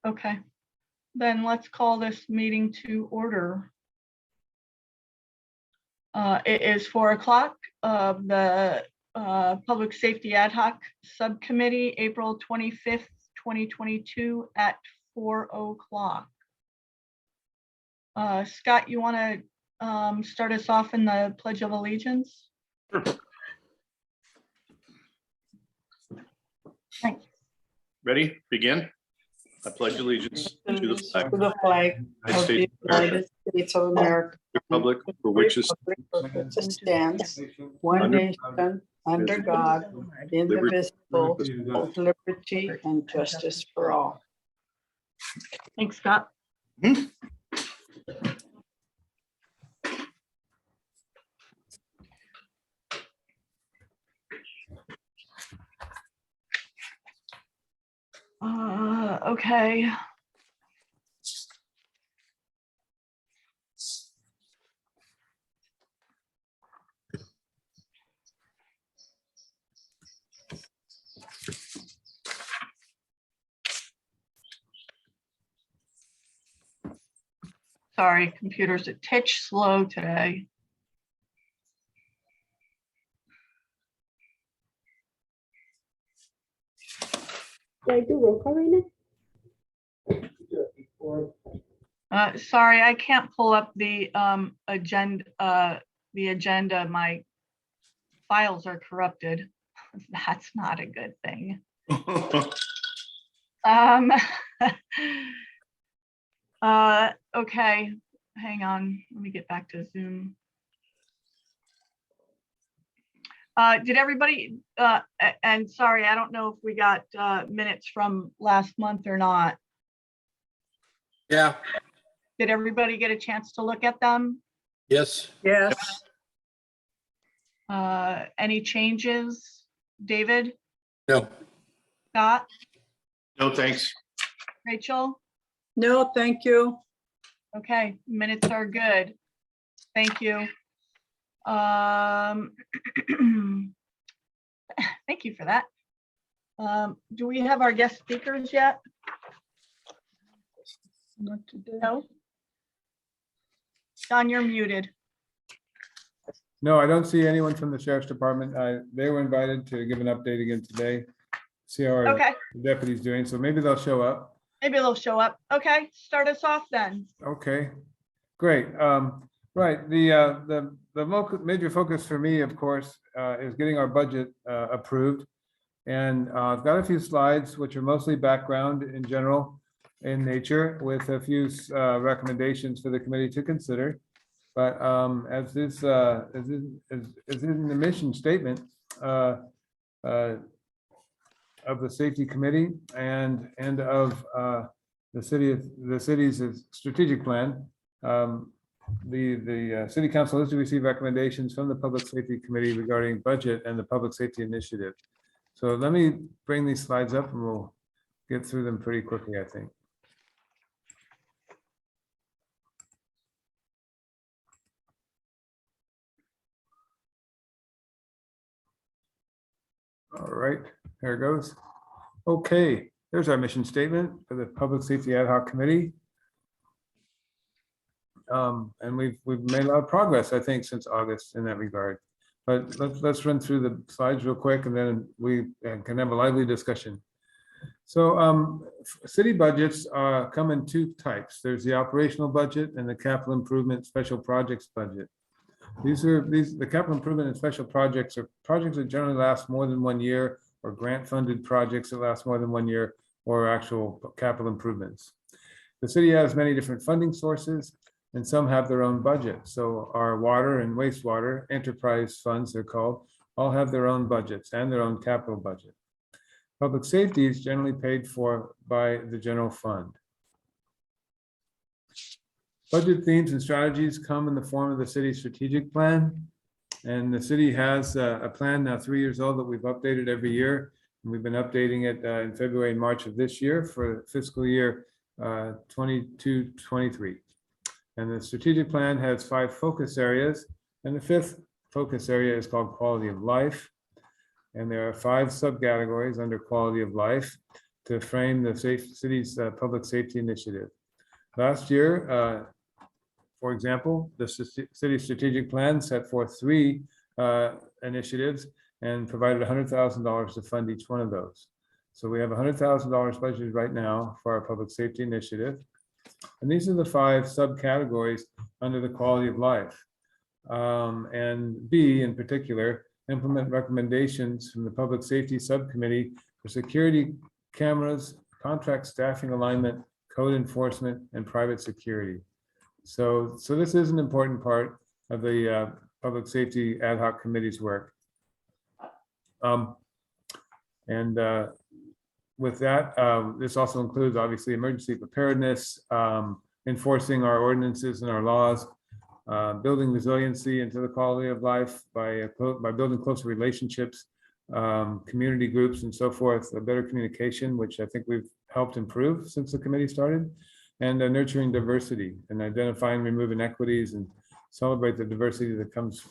Okay, then let's call this meeting to order. It is 4 o'clock of the Public Safety Ad Hoc Subcommittee, April 25th, 2022 at 4 o'clock. Scott, you want to start us off in the Pledge of Allegiance? Thanks. Ready? Begin. I pledge allegiance to the flag To the flag United of the States of America, United States of America, Republic for which is it stands one nation under God, indivisible, with liberty and justice for all. Thanks, Scott. Okay. Sorry, computer's a titch slow today. Did I do roll call right now? Sorry, I can't pull up the agenda. My files are corrupted. That's not a good thing. Okay, hang on. Let me get back to Zoom. Did everybody, and sorry, I don't know if we got minutes from last month or not. Yeah, Did everybody get a chance to look at them? yes. Yes, Any changes? David, No, Scott, No, thanks. Rachel? no, thank you. Okay, minutes are good. Thank you. Thank you for that. Do we have our guest speakers yet? Not today. No? John, you're muted. No, I don't see anyone from the sheriff's department. They were invited to give an update again today. See how our Okay, deputy's doing, so maybe they'll show up. maybe they'll show up. Okay, start us off then. Okay, great. Right, the major focus for me, of course, is getting our budget approved. And I've got a few slides, which are mostly background in general in nature, with a few recommendations for the committee to consider. But as is in the mission statement of the safety committee and of the city's strategic plan, the city council is to receive recommendations from the public safety committee regarding budget and the public safety initiative. So let me bring these slides up and we'll get through them pretty quickly, I think. All right, there it goes. Okay, there's our mission statement for the Public Safety Ad Hoc Committee. And we've made a lot of progress, I think, since August in that regard. But let's run through the slides real quick, and then we can have a lively discussion. So city budgets come in two types. There's the operational budget and the capital improvement special projects budget. The capital improvement and special projects are projects that generally last more than 1 year, or grant funded projects that last more than 1 year, or actual capital improvements. The city has many different funding sources, and some have their own budget. So our water and wastewater enterprise funds, they're called, all have their own budgets and their own capital budget. Public safety is generally paid for by the general fund. Budget themes and strategies come in the form of the city's strategic plan. And the city has a plan now 3 years old that we've updated every year. And we've been updating it in February and March of this year for fiscal year 22-23. And the strategic plan has 5 focus areas. And the 5th focus area is called quality of life. And there are 5 subcategories under quality of life. to frame the city's public safety initiative. Last year, for example, the city strategic plan set forth 3 initiatives and provided $100,000 to fund each one of those. So we have $100,000 budgeted right now for our public safety initiative. And these are the 5 subcategories under the quality of life. And B, in particular, implement recommendations from the Public Safety Subcommittee for security cameras, contract staffing alignment, code enforcement, and private security. So this is an important part of the Public Safety Ad Hoc Committee's work. With that, this also includes obviously emergency preparedness, enforcing our ordinances and our laws, building resiliency into the quality of life by building closer relationships, community groups and so forth, a better communication, which I think we've helped improve since the committee started, and nurturing diversity and identifying, removing inequities and celebrate the diversity that comes,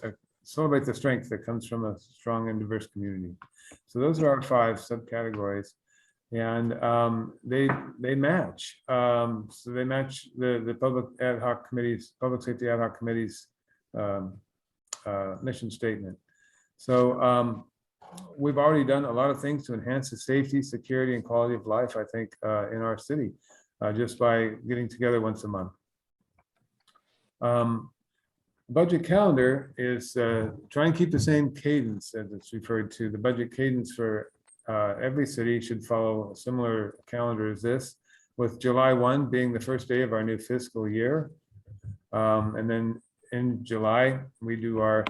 celebrate the strength that comes from a strong and diverse community. So those are our 5 subcategories. And they match. So they match the public ad hoc committees, public safety ad hoc committees mission statement. So we've already done a lot of things to enhance the safety, security, and quality of life, I think, in our city, just by getting together once a month. Budget calendar is try and keep the same cadence as it's referred to. The budget cadence for every city should follow a similar calendar as this, with July 1 being the first day of our new fiscal year. And then in July, we do our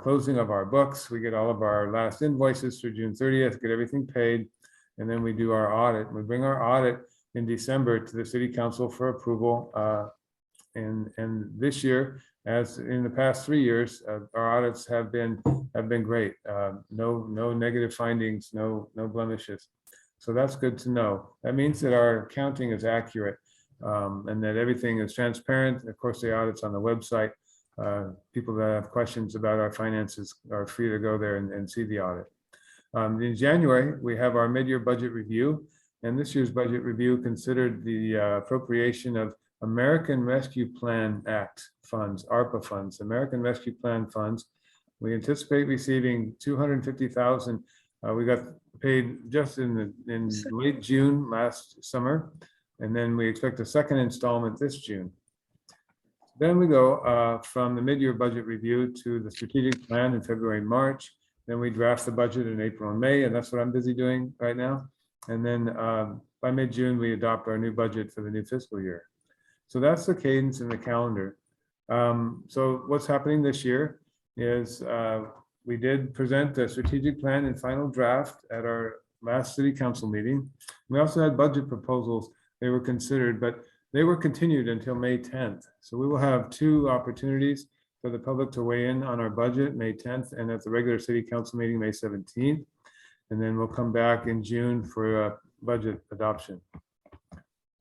closing of our books. We get all of our last invoices through June 30th, get everything paid, and then we do our audit. We bring our audit in December to the City Council for approval. And this year, as in the past 3 years, our audits have been great. No negative findings, no blemishes. So that's good to know. That means that our accounting is accurate and that everything is transparent. Of course, the audit's on the website. People that have questions about our finances are free to go there and see the audit. In January, we have our mid-year budget review, and this year's budget review considered the appropriation of American Rescue Plan Act funds, ARPA funds, American Rescue Plan funds. We anticipate receiving $250,000. We got paid just in late June last summer, and then we expect a second installment this June. Then we go from the mid-year budget review to the strategic plan in February and March. Then we draft the budget in April and May, and that's what I'm busy doing right now. And then by mid-June, we adopt our new budget for the new fiscal year. So that's the cadence in the calendar. So what's happening this year is we did present a strategic plan and final draft at our last city council meeting. We also had budget proposals. They were considered, but they were continued until May 10th. So we will have 2 opportunities for the public to weigh in on our budget, May 10th, and at the regular city council meeting, May 17th. And then we'll come back in June for a budget adoption.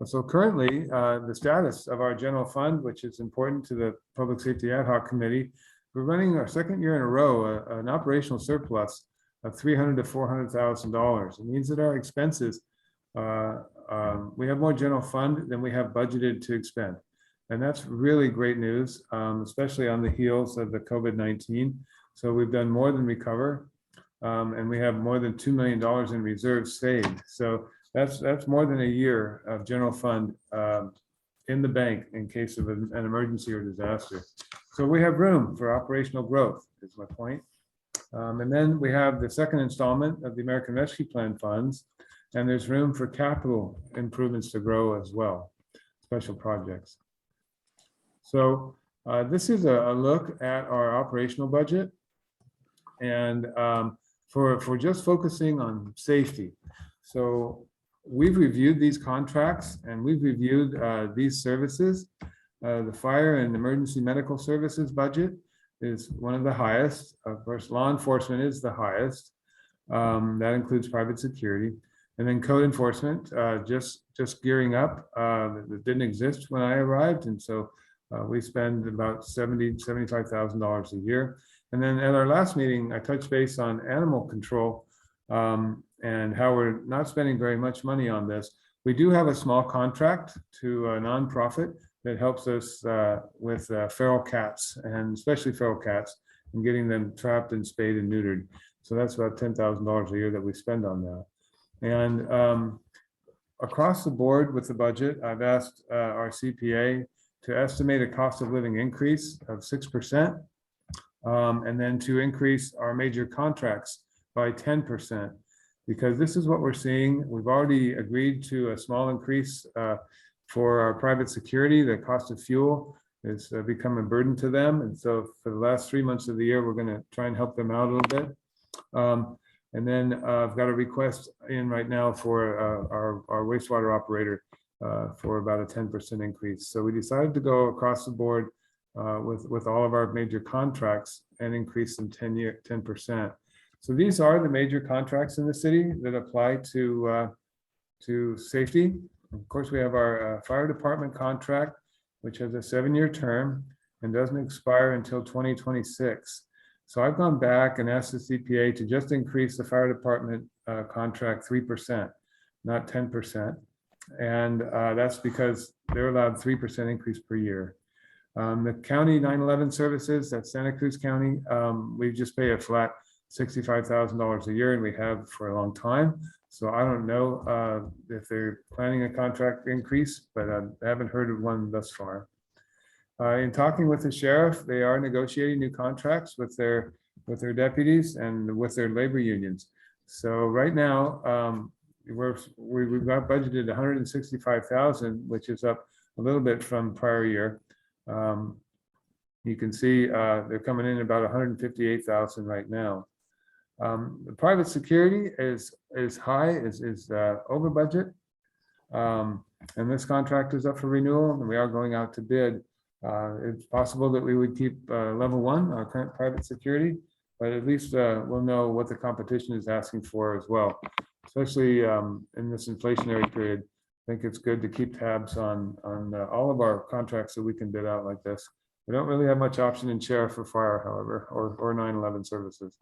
So currently, the status of our general fund, which is important to the Public Safety Ad Hoc Committee, we're running our 2nd year in a row, an operational surplus of $300,000 to $400,000. It means that our expenses, we have more general fund than we have budgeted to expend. And that's really great news, especially on the heels of the COVID-19. So we've done more than recover, and we have more than $2 million in reserves saved. So that's more than a year of general fund in the bank in case of an emergency or disaster. So we have room for operational growth, is my point. And then we have the second installment of the American Rescue Plan funds, and there's room for capital improvements to grow as well, special projects. So this is a look at our operational budget, and for just focusing on safety. So we've reviewed these contracts and we've reviewed these services. The fire and emergency medical services budget is one of the highest. Of course, law enforcement is the highest. That includes private security. And then code enforcement, just gearing up. That didn't exist when I arrived. And so we spend about $75,000 a year. And then at our last meeting, I touched base on animal control. and how we're not spending very much money on this. We do have a small contract to a nonprofit that helps us with feral cats, and especially feral cats, and getting them trapped and spayed and neutered. So that's about $10,000 a year that we spend on that. And across the board with the budget, I've asked our CPA to estimate a cost of living increase of 6%, and then to increase our major contracts by 10%, because this is what we're seeing. We've already agreed to a small increase for our private security. The cost of fuel has become a burden to them. And so for the last 3 months of the year, we're going to try and help them out a little bit. And then I've got a request in right now for our wastewater operator for about a 10% increase. So we decided to go across the board with all of our major contracts and increase them 10%. So these are the major contracts in the city that apply to safety. Of course, we have our fire department contract, which has a 7-year term and doesn't expire until 2026. So I've gone back and asked the CPA to just increase the fire department contract 3%, not 10%. And that's because they're allowed 3% increase per year. The county 9/11 services, that's Santa Cruz County, we just pay a flat $65,000 a year, and we have for a long time. So I don't know if they're planning a contract increase, but I haven't heard of one thus far. In talking with the sheriff, they are negotiating new contracts with their deputies and with their labor unions. So right now, we've got budgeted $165,000, which is up a little bit from prior year. You can see they're coming in about $158,000 right now. The private security is high, is over budget. And this contract is up for renewal, and we are going out to bid. It's possible that we would keep level 1, our current private security, but at least we'll know what the competition is asking for as well. Especially in this inflationary period, I think it's good to keep tabs on all of our contracts that we can bid out like this. We don't really have much option in sheriff or fire, however, or 9/11 services.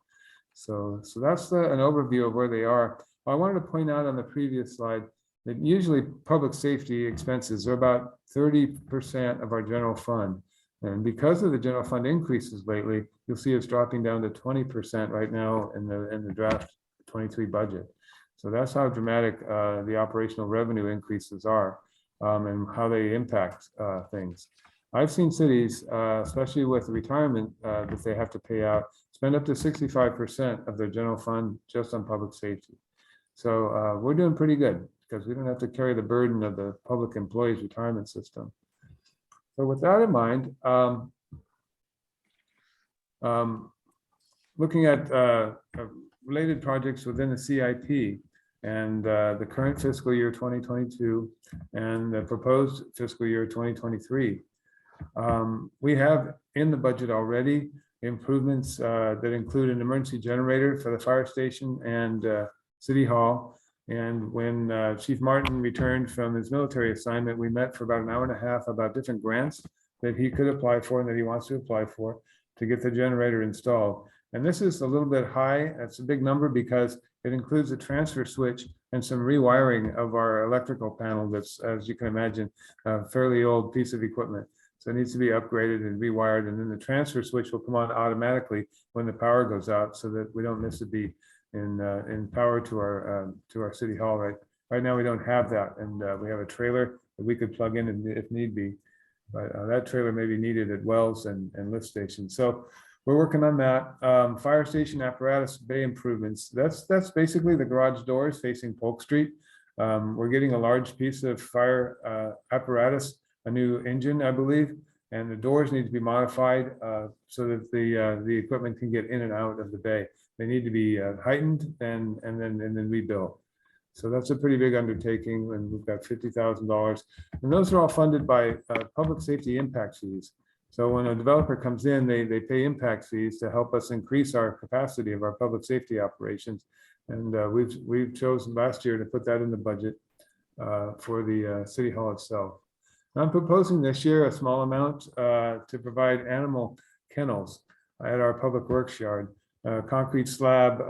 So that's an overview of where they are. I wanted to point out on the previous slide that usually public safety expenses are about 30% of our general fund. And because of the general fund increases lately, you'll see it's dropping down to 20% right now in the draft 23 budget. So that's how dramatic the operational revenue increases are and how they impact things. I've seen cities, especially with the retirement that they have to pay out, spend up to 65% of their general fund just on public safety. So we're doing pretty good because we don't have to carry the burden of the public employees retirement system. So with that in mind, looking at related projects within the CIP and the current fiscal year 2022 and the proposed fiscal year 2023, we have in the budget already improvements that include an emergency generator for the fire station and City Hall. And when Chief Martin returned from his military assignment, we met for about an hour and a half about different grants that he could apply for and that he wants to apply for to get the generator installed. And this is a little bit high. That's a big number because it includes a transfer switch and some rewiring of our electrical panel that's, as you can imagine, a fairly old piece of equipment. So it needs to be upgraded and rewired, and then the transfer switch will come on automatically when the power goes out so that we don't miss a beat in power to our City Hall. Right now we don't have that, and we have a trailer that we could plug in if need be, but that trailer may be needed at wells and lift stations. So we're working on that. Fire station apparatus bay improvements. That's basically the garage doors facing Polk Street. We're getting a large piece of fire apparatus, a new engine, I believe, and the doors need to be modified so that the equipment can get in and out of the bay. They need to be heightened and then rebuilt. So that's a pretty big undertaking, and we've got $50,000. And those are all funded by public safety impact fees. So when a developer comes in, they pay impact fees to help us increase our capacity of our public safety operations. And we've chosen last year to put that in the budget for the City Hall itself. I'm proposing this year a small amount to provide animal kennels at our public works yard, concrete slab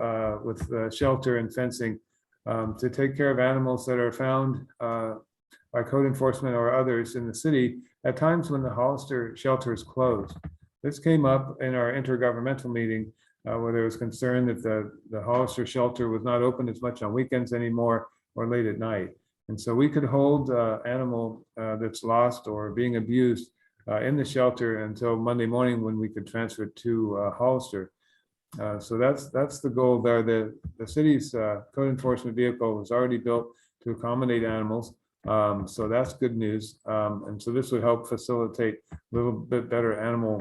with shelter and fencing to take care of animals that are found by code enforcement or others in the city at times when the Hollister shelter is closed. This came up in our intergovernmental meeting where there was concern that the Hollister shelter was not open as much on weekends anymore or late at night. And so we could hold animal that's lost or being abused in the shelter until Monday morning when we could transfer it to Hollister. So that's the goal there. The city's code enforcement vehicle was already built to accommodate animals. So that's good news. And so this would help facilitate a little bit better animal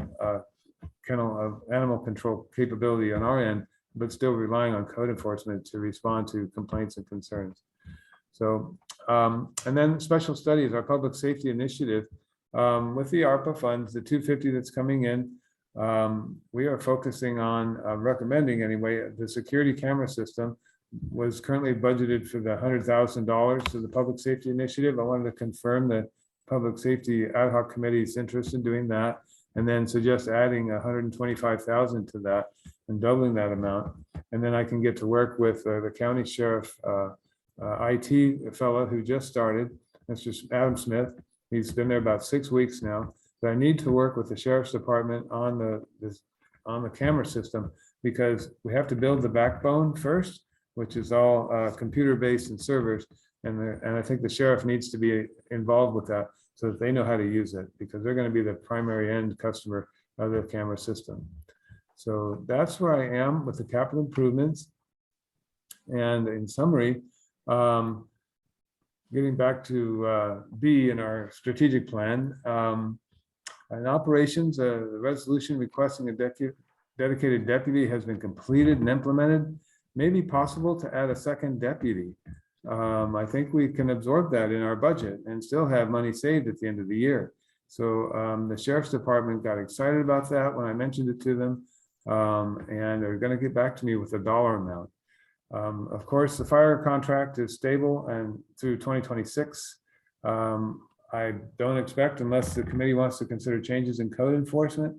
control capability on our end, but still relying on code enforcement to respond to complaints and concerns. So, and then special studies, our public safety initiative, with the ARPA funds, the 250 that's coming in, we are focusing on recommending anyway, the security camera system was currently budgeted for the $100,000 to the public safety initiative. I wanted to confirm the public safety ad hoc committee's interest in doing that, and then suggest adding 125,000 to that and doubling that amount. And then I can get to work with the county sheriff IT fellow who just started. That's just Adam Smith. He's been there about 6 weeks now. But I need to work with the sheriff's department on the camera system because we have to build the backbone first, which is all computer-based and servers. And I think the sheriff needs to be involved with that so that they know how to use it because they're going to be the primary end customer of the camera system. So that's where I am with the capital improvements. And in summary, getting back to B in our strategic plan, in operations, the resolution requesting a dedicated deputy has been completed and implemented. May be possible to add a second deputy. I think we can absorb that in our budget and still have money saved at the end of the year. So the sheriff's department got excited about that when I mentioned it to them, and they're going to get back to me with a dollar amount. Of course, the fire contract is stable and through 2026. I don't expect, unless the committee wants to consider changes in code enforcement,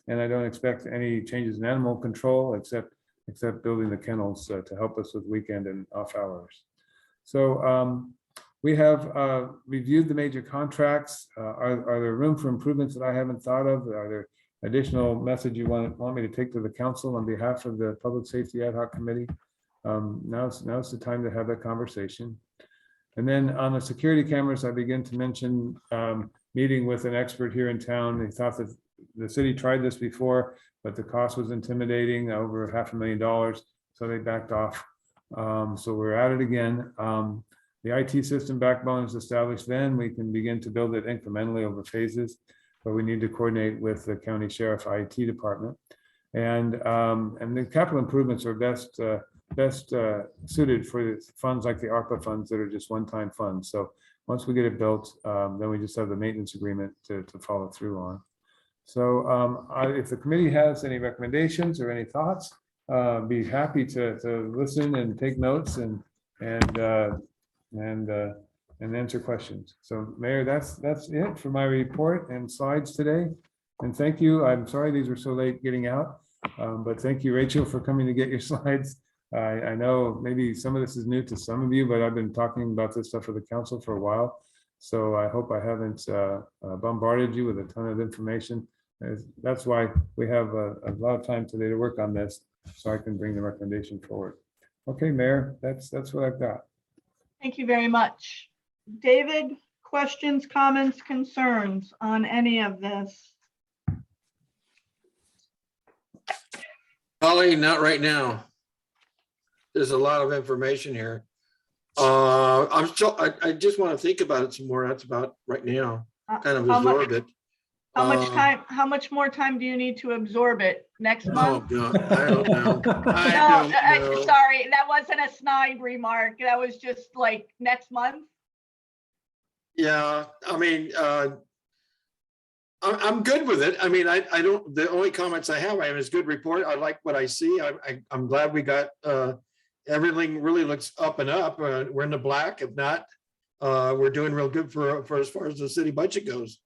and I don't expect any changes in animal control except building the kennels to help us with weekend and off hours. So we have reviewed the major contracts. Are there room for improvements that I haven't thought of? Are there additional message you want me to take to the council on behalf of the Public Safety Ad Hoc Committee? Now's the time to have that conversation. And then on the security cameras, I begin to mention meeting with an expert here in town. They thought that the city tried this before, but the cost was intimidating, over $500,000, so they backed off. So we're at it again. The IT system backbone is established, then we can begin to build it incrementally over phases, but we need to coordinate with the county sheriff IT department. And the capital improvements are best suited for funds like the ARPA funds that are just one-time funds. So once we get it built, then we just have the maintenance agreement to follow through on. So if the committee has any recommendations or any thoughts, be happy to listen and take notes and answer questions. So Mayor, that's it for my report and slides today. And thank you. I'm sorry these were so late getting out, but thank you, Rachel, for coming to get your slides. I know maybe some of this is new to some of you, but I've been talking about this stuff with the council for a while. So I hope I haven't bombarded you with a ton of information. That's why we have a lot of time today to work on this, so I can bring the recommendation forward. Okay, Mayor, that's what I've got. Thank you very much. David, questions, comments, concerns on any of this? Holly, not right now. There's a lot of information here. I just want to think about it some more. That's about right now. Kind of absorb it. How much more time do you need to absorb it? Next month? Oh, God, I don't know. Sorry, that wasn't a snide remark. That was just like next month. Yeah, I mean, I'm good with it. I mean, I don't, the only comments I have is good report. I like what I see. I'm glad we got, everything really looks up and up. We're in the black. If not, we're doing real good for as far as the city budget goes.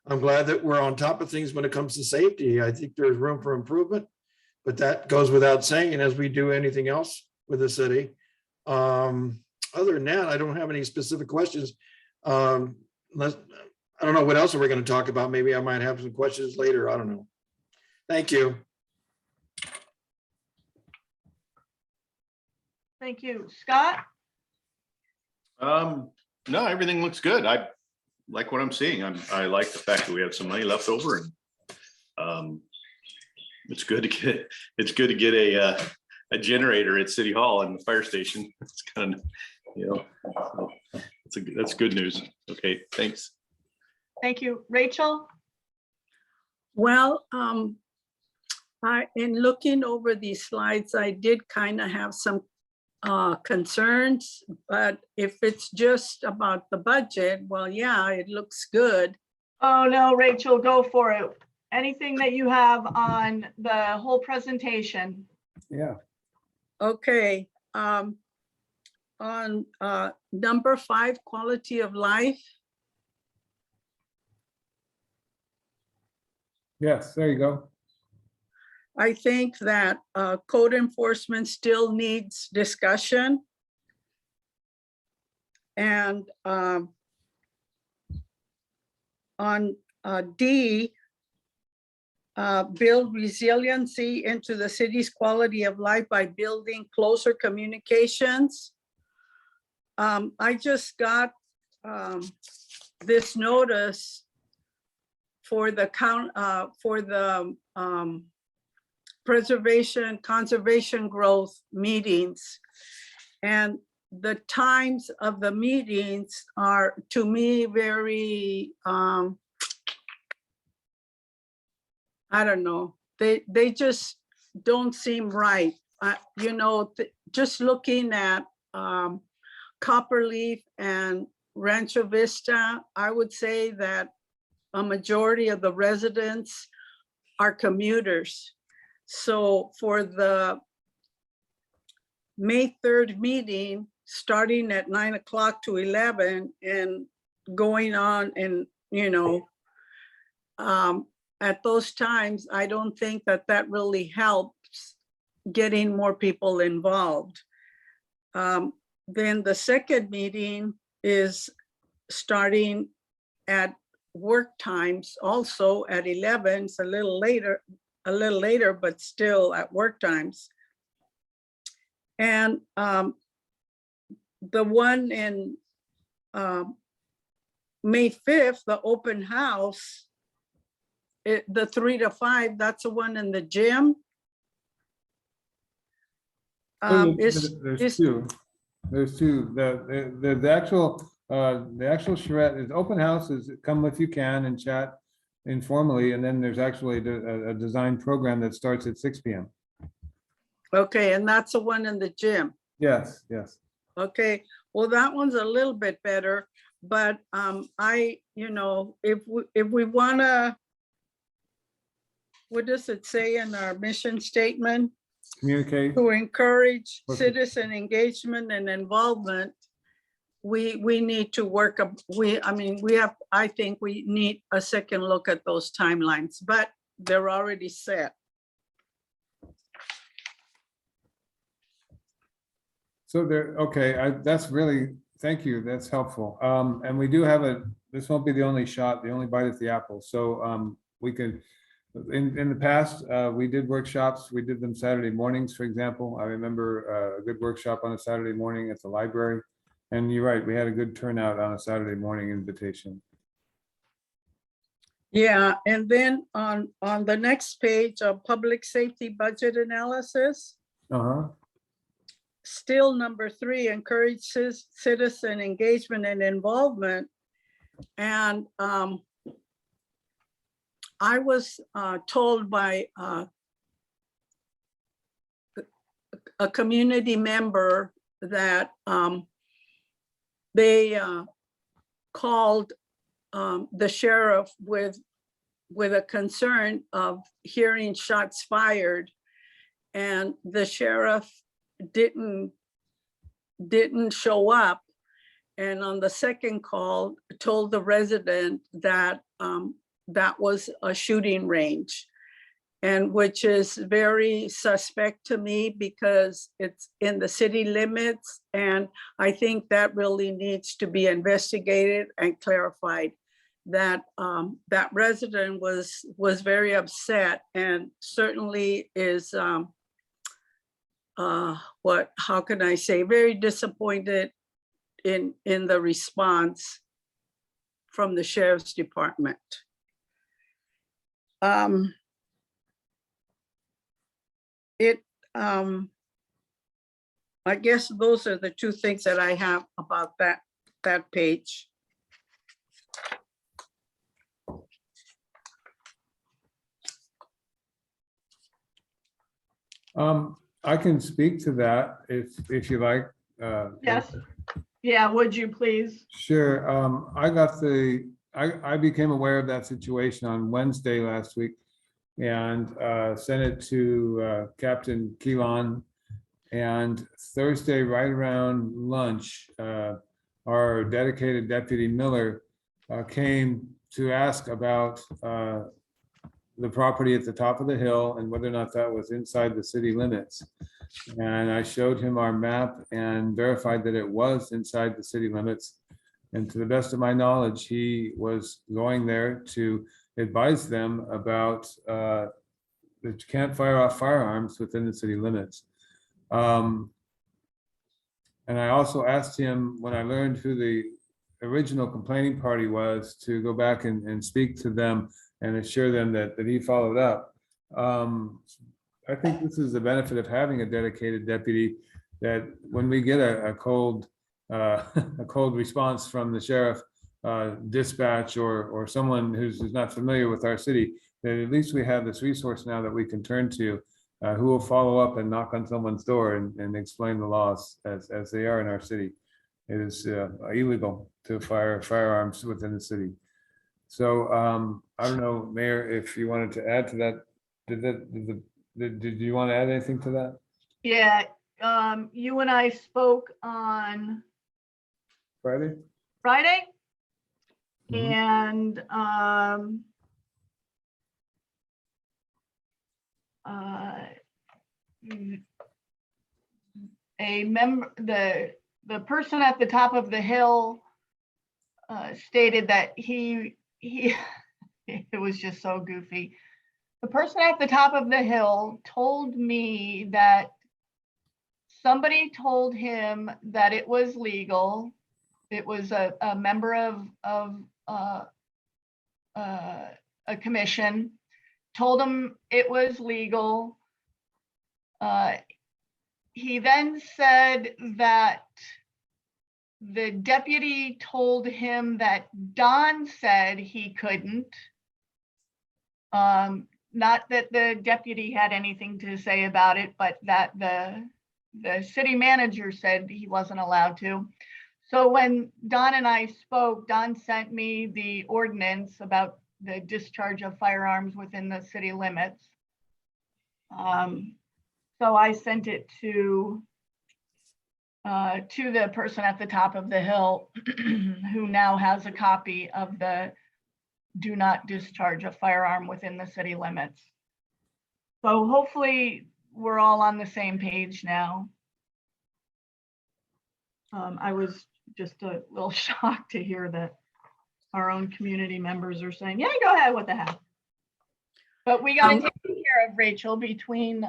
I'm glad that we're on top of things when it comes to safety. I think there's room for improvement, but that goes without saying, as we do anything else with the city. Other than that, I don't have any specific questions. Unless, I don't know what else we're going to talk about. Maybe I might have some questions later. I don't know. Thank you. Thank you. Scott? No, everything looks good. I like what I'm seeing. I like the fact that we have some money left over, and it's good to get a generator at City Hall and the fire station. It's kind of, that's good news. Okay, thanks. Thank you. Rachel? Well, in looking over these slides, I did kind of have some concerns, but if it's just about the budget, well, yeah, it looks good. Oh, no, Rachel, go for it. Anything that you have on the whole presentation. Yeah. Okay. On number 5, quality of life. Yes, there you go. I think that code enforcement still needs discussion. And on D, build resiliency into the city's quality of life by building closer communications. I just got this notice for the conservation growth meetings, and the times of the meetings are, to me, very I don't know, they just don't seem right. Just looking at Copperleaf and Rancho Vista, I would say that a majority of the residents are commuters. So for the May 3rd meeting, starting at 9 o'clock to 11 and going on, and at those times, I don't think that really helps getting more people involved. Then the second meeting is starting at work times, also at 11. It's a little later, but still at work times. And the one in May 5th, the open house, the 3 to 5, that's the one in the gym. There's two. There's two. The actual charrette is open houses. Come if you can and chat informally, and then there's actually a design program that starts at 6 p.m. Okay, and that's the one in the gym. Yes, yes. Okay, well, that one's a little bit better, but if we wanna, what does it say in our mission statement? Communicate. To encourage Okay. citizen engagement and involvement, we need to work. I think we need a second look at those timelines, but they're already set. So okay, that's really, thank you, that's helpful. And we do have this won't be the only bite at the apple. So we could, in the past, we did workshops, we did them Saturday mornings, for example. I remember a good workshop on a Saturday morning at the library. And you're right, we had a good turnout on a Saturday morning invitation. Yeah, and then on the next page, public safety budget analysis. Still number 3, encourages citizen engagement and involvement. And I was told by a community member that they called the sheriff with a concern of hearing shots fired, and the sheriff didn't show up, and on the second call told the resident that that was a shooting range. and which is very suspect to me because it's in the city limits. And I think that really needs to be investigated and clarified. That that resident was very upset and certainly is how can I say, very disappointed in the response from the sheriff's department. I guess those are the two things that I have about that page. I can speak to that if you like. Yes. Yeah, would you please? Sure. I became aware of that situation on Wednesday last week and sent it to Captain Keelan. And Thursday, right around lunch, our dedicated Deputy Miller came to ask about the property at the top of the hill and whether or not that was inside the city limits. And I showed him our map and verified that it was inside the city limits. And to the best of my knowledge, he was going there to advise them about that you can't fire off firearms within the city limits. And I also asked him, when I learned who the original complaining party was, to go back and speak to them and assure them that he followed up. I think this is the benefit of having a dedicated deputy, that when we get a cold response from the sheriff dispatch or someone who's not familiar with our city, that at least we have this resource now that we can turn to, who will follow up and knock on someone's door and explain the laws as they are in our city. It is illegal to fire firearms within the city. So I don't know, Mayor, if you wanted to add to that. Did you want to add anything to that? Yeah, you and I spoke on Friday? Mhm. And a member, the person at the top of the hill stated that he it was just so goofy. The person at the top of the hill told me that somebody told him that it was legal. It was a member of a commission, told him it was legal. He then said that the deputy told him that Don said he couldn't. Not that the deputy had anything to say about it, but that the city manager said he wasn't allowed to. So when Don and I spoke, Don sent me the ordinance about the discharge of firearms within the city limits. So I sent it to the person at the top of the hill who now has a copy of the do not discharge a firearm within the city limits. So hopefully we're all on the same page now. I was just a little shocked to hear that our own community members are saying, yeah, go ahead, what the heck. But we got to take care of, Rachel, between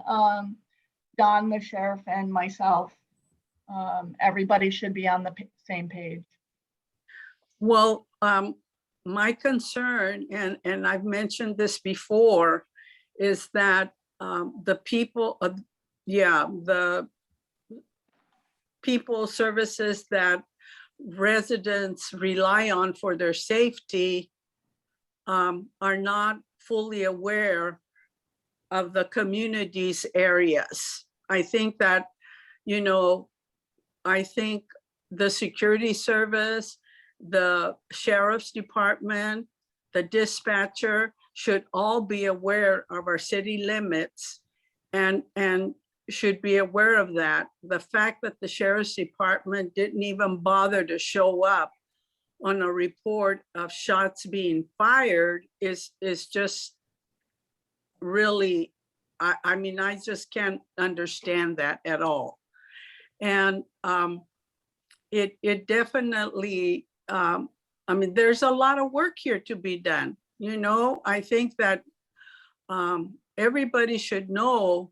Don, the sheriff, and myself. Everybody should be on the same page. Well, my concern, and I've mentioned this before, is that the people services that residents rely on for their safety are not fully aware of the community's areas. I think that, I think the security service, the sheriff's department, the dispatcher should all be aware of our city limits and should be aware of that. The fact that the sheriff's department didn't even bother to show up on a report of shots being fired is just really, I mean, I just can't understand that at all. And it definitely, I mean, there's a lot of work here to be done. You know, I think that everybody should know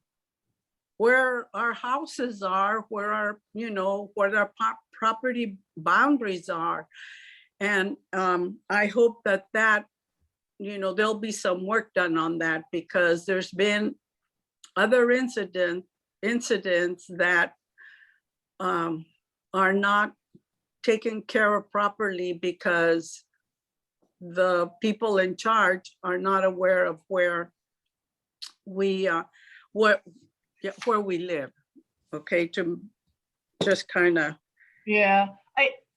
where our houses are, where our, you know, what our property boundaries are. And I hope that, you know, there'll be some work done on that, because there's been other incidents that are not taken care of properly because the people in charge are not aware of where we live. Okay, to just kind of. Yeah,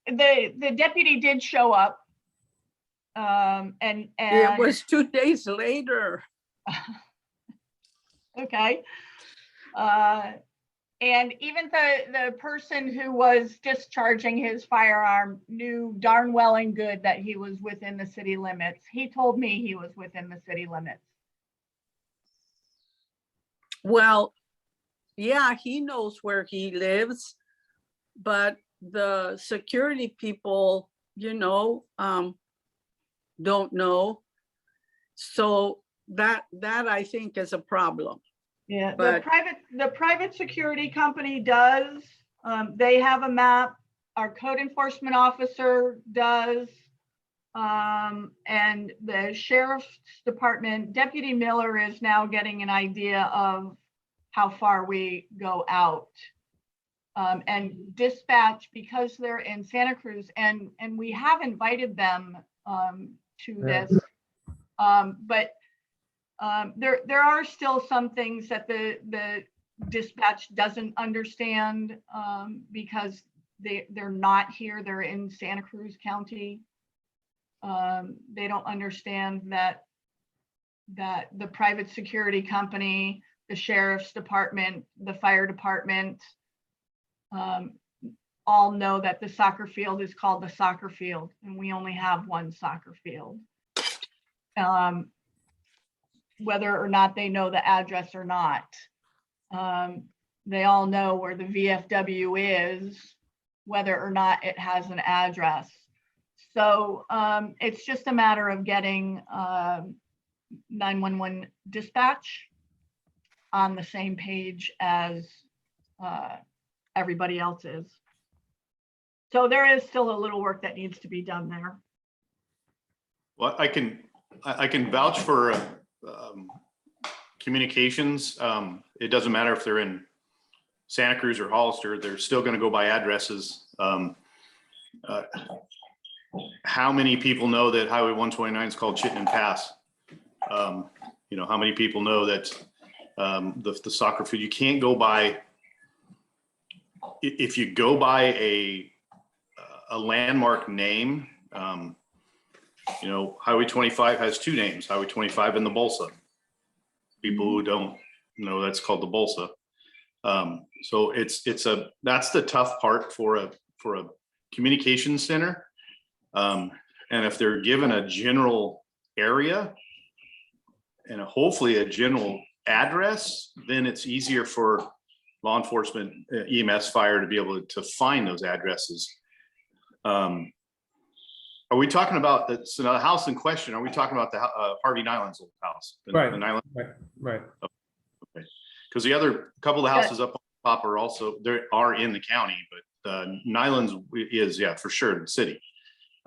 the deputy did show up. And It was 2 days later. okay. And even the person who was discharging his firearm knew darn well and good that he was within the city limits. He told me he was within the city limits. Well, yeah, he knows where he lives, but the security people, you know, don't know. So that I think is a problem. Yeah, But the private security company does. They have a map. Our code enforcement officer does. And the sheriff's department, Deputy Miller is now getting an idea of how far we go out. And dispatch, because they're in Santa Cruz, and we have invited them to this. But there are still some things that the dispatch doesn't understand because they're not here. They're in Santa Cruz County. They don't understand that the private security company, the sheriff's department, the fire department, all know that the soccer field is called the soccer field, and we only have one soccer field. Whether or not they know the address or not. They all know where the VFW is, whether or not it has an address. So it's just a matter of getting 911 dispatch on the same page as everybody else is. So there is still a little work that needs to be done there. Well, I can vouch for communications. It doesn't matter if they're in Santa Cruz or Hollister, they're still going to go by addresses. How many people know that Highway 129 is called Chittenden Pass? You know, how many people know that the soccer field, you can't go by, if you go by a landmark name, you know, Highway 25 has 2 names, Highway 25 and the Bolsa. People who don't know, that's called the Bolsa. So that's the tough part for a communications center. And if they're given a general area and hopefully a general address, then it's easier for law enforcement, EMS, fire to be able to find those addresses. Are we talking about the house in question? Are we talking about the Harvey Nyland's old house? Right. The Nyland? Right. Okay. Because the other couple of houses up on top are also, they are in the county, but Nyland's is, yeah, for sure, the city.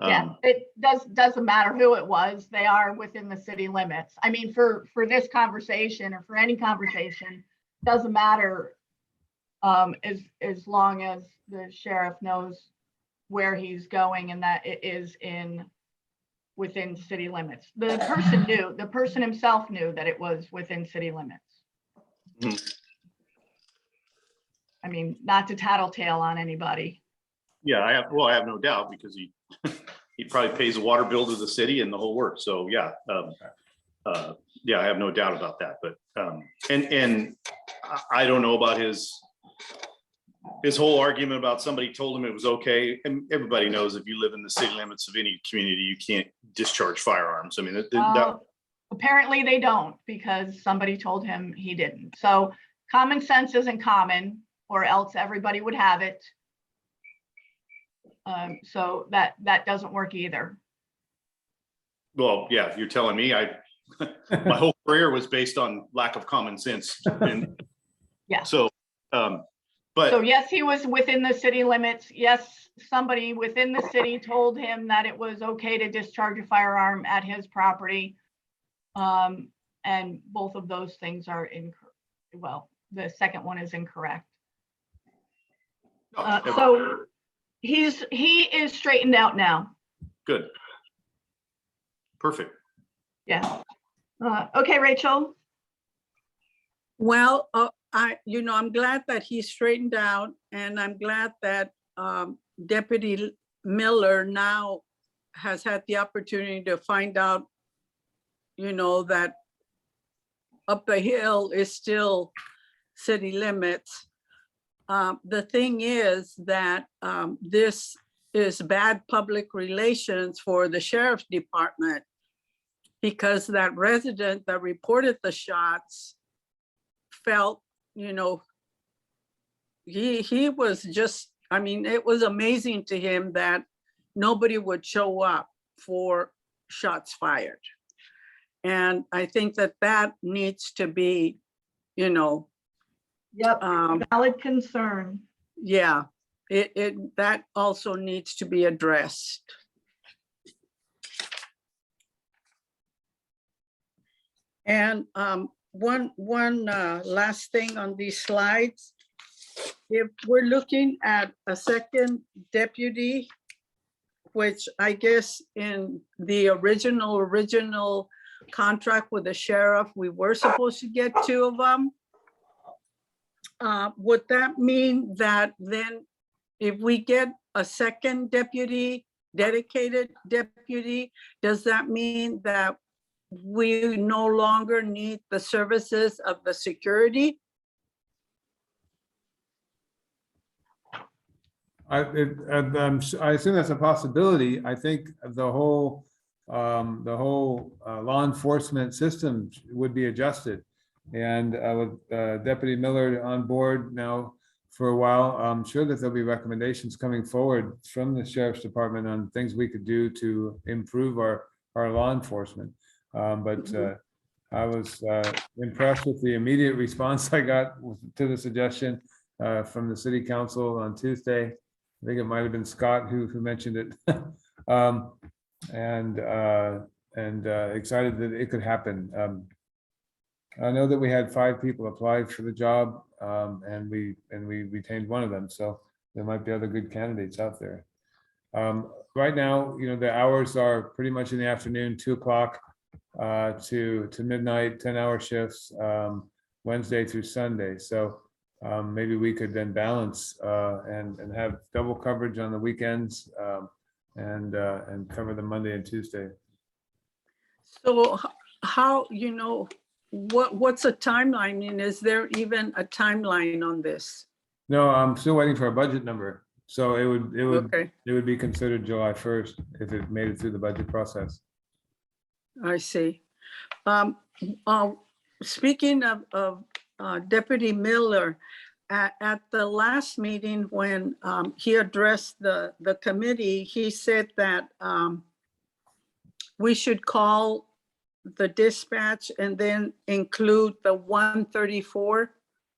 Yeah, it doesn't matter who it was. They are within the city limits. I mean, for this conversation or for any conversation, doesn't matter as long as the sheriff knows where he's going and that it is within city limits. The person knew, the person himself knew that it was within city limits. Mm-hmm. I mean, not to tattletale on anybody. Yeah, I have no doubt, because he probably pays a water bill to the city and the whole works. So yeah, yeah, I have no doubt about that. But and I don't know about his whole argument about somebody told him it was okay. And everybody knows if you live in the city limits of any community, you can't discharge firearms. I mean, The apparently they don't, because somebody told him he didn't. So common sense isn't common, or else everybody would have it. So that doesn't work either. Well, yeah, you're telling me my whole career was based on lack of common sense. And Yeah. so, So but yes, he was within the city limits. Yes, somebody within the city told him that it was okay to discharge a firearm at his property. And both of those things are incorrect. Well, the second one is incorrect. So he is straightened out now. good. Perfect. Yeah. Okay, Rachel. Well, I'm glad that he straightened out, and I'm glad that Deputy Miller now has had the opportunity to find out, that up the hill is still city limits. The thing is that this is bad public relations for the sheriff's department, because that resident that reported the shots felt, he was just, it was amazing to him that nobody would show up for shots fired. And I think that needs to be, Yep. Valid concern. yeah, that also needs to be addressed. And one last thing on these slides. If we're looking at a second deputy, which I guess in the original contract with the sheriff, we were supposed to get 2 of them. Would that mean that then if we get a second deputy, dedicated deputy, does that mean that we no longer need the services of the security? I assume that's a possibility. I think the whole law enforcement system would be adjusted. And with Deputy Miller on board now for a while, I'm sure that there'll be recommendations coming forward from the sheriff's department on things we could do to improve our law enforcement. But I was impressed with the immediate response I got to the suggestion from the city council on Tuesday. I think it might have been Scott who mentioned it. And excited that it could happen. I know that we had 5 people apply for the job, and we retained one of them. So there might be other good candidates out there. Right now, the hours are pretty much in the afternoon, 2 o'clock to midnight, 10-hour shifts, Wednesday through Sunday. So maybe we could then balance and have double coverage on the weekends and cover the Monday and Tuesday. So how, what's a timeline? I mean, is there even a timeline on this? No, I'm still waiting for a budget number. So it Okay, would be considered July 1st if it made it through the budget process. I see. Speaking of Deputy Miller, at the last meeting when he addressed the committee, he said that we should call the dispatch and then include the 134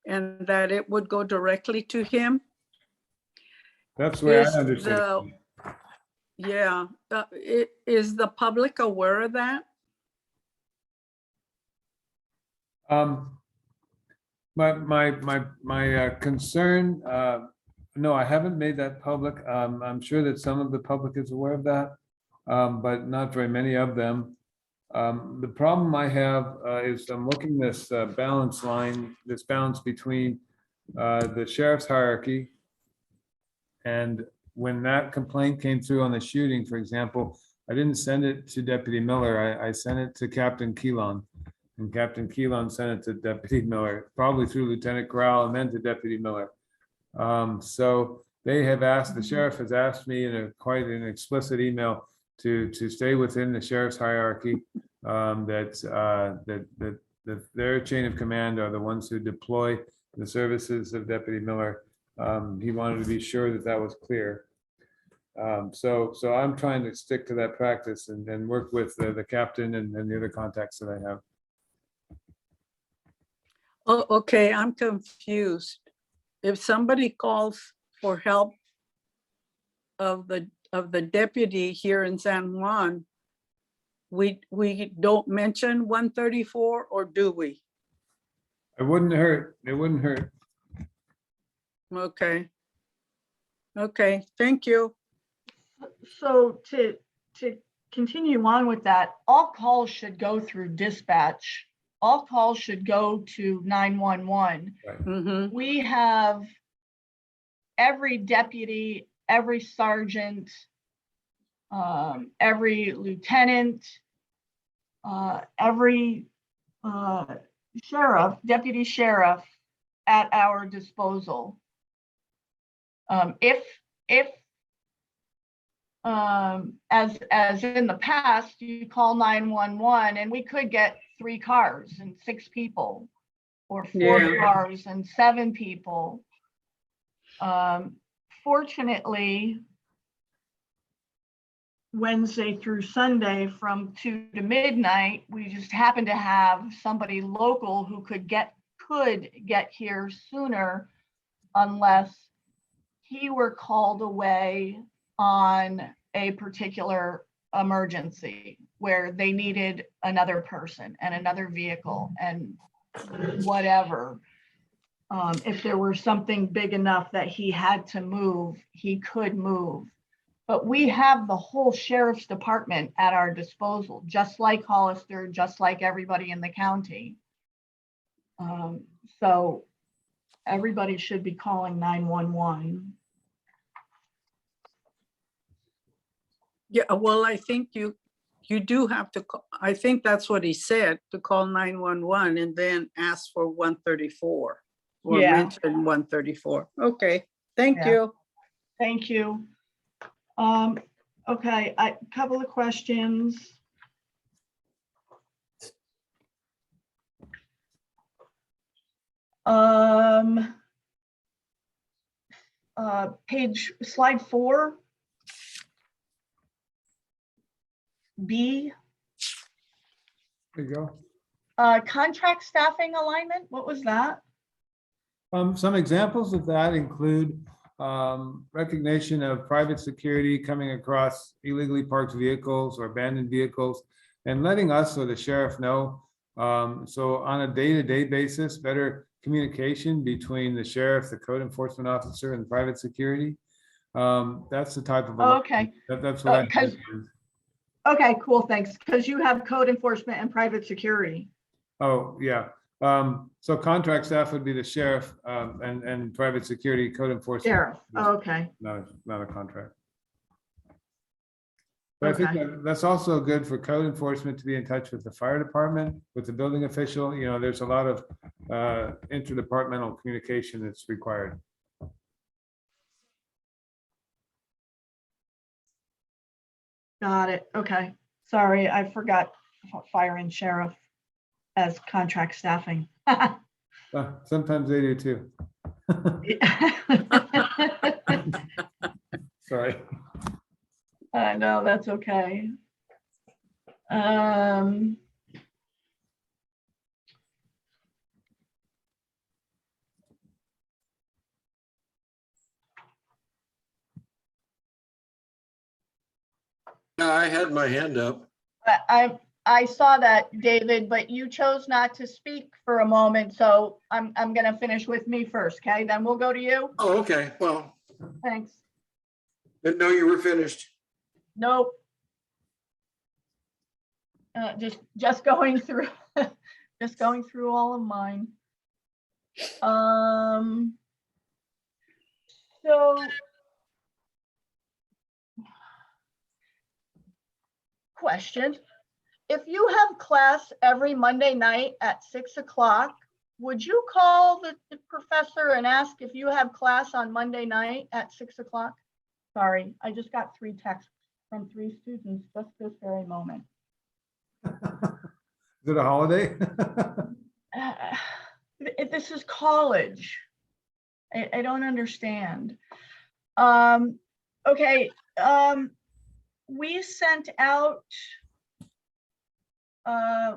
and that it would go directly to him. That's the way I Is understood it. Yeah, is the public aware of that? My concern, no, I haven't made that public. I'm sure that some of the public is aware of that, but not very many of them. The problem I have is I'm looking this balance line, this balance between the sheriff's hierarchy. And when that complaint came through on the shooting, for example, I didn't send it to Deputy Miller. I sent it to Captain Keelan. And Captain Keelan sent it to Deputy Miller, probably through Lieutenant Corral and then to Deputy Miller. So they have asked, the sheriff has asked me in quite an explicit email to stay within the sheriff's hierarchy. that their chain of command are the ones who deploy the services of Deputy Miller. He wanted to be sure that that was clear. So I'm trying to stick to that practice and work with the captain and the other contacts that I have. Oh, okay, I'm confused. If somebody calls for help of the deputy here in San Juan, we don't mention 134, or do we? It wouldn't hurt. It wouldn't hurt. Okay. Okay, thank you. So to continue on with that, all calls should go through dispatch. All calls should go to 911. Mhm. We have every deputy, every sergeant, every lieutenant, every sheriff, deputy sheriff at our disposal. If as in the past, you call 911 and we could get 3 cars and 6 people, or 4 Yeah. cars and 7 people. Fortunately, Wednesday through Sunday from 2 to midnight, we just happened to have somebody local who could get here sooner, unless he were called away on a particular emergency where they needed another person and another vehicle and whatever. If there were something big enough that he had to move, he could move. But we have the whole sheriff's department at our disposal, just like Hollister, just like everybody in the county. So everybody should be calling 911. Yeah, well, I think you do have to, I think that's what he said, to call 911 and then ask for 134. Or Yeah. mention 134. Okay, thank Yeah. you. Thank you. Okay, a couple of questions. Slide 4. B, There you go. contract staffing alignment, what was that? Some examples of that include recognition of private security coming across illegally parked vehicles or abandoned vehicles, and letting us or the sheriff know. So on a day-to-day basis, better communication between the sheriff, the code enforcement officer, and private security. That's the type of. Okay. That's what I. Because- Okay, cool, thanks. Because you have code enforcement and private security. Oh, yeah. So contract staff would be the sheriff, and private security, code enforcement. Sheriff, okay. Not a contract. But I think Okay. that's also good for code enforcement to be in touch with the fire department, with the building official. You know, there's a lot of interdepartmental communication that's required. Got it, okay. Sorry, I forgot fire and sheriff as contract staffing. Sometimes they do too. Sorry. No, that's okay. I had my hand up. I saw that, David, but you chose not to speak for a moment, so I'm gonna finish with me first, okay? Then we'll go to you. Oh, okay. Well, Thanks. didn't know you were finished. Nope. Just going through, just going through all of mine. So. Question. If you have class every Monday night at 6 o'clock, would you call the professor and ask if you have class on Monday night at 6 o'clock? Sorry, I just got 3 texts from 3 students just this very moment. Is it a holiday? This is college. I don't understand. Okay, we sent out,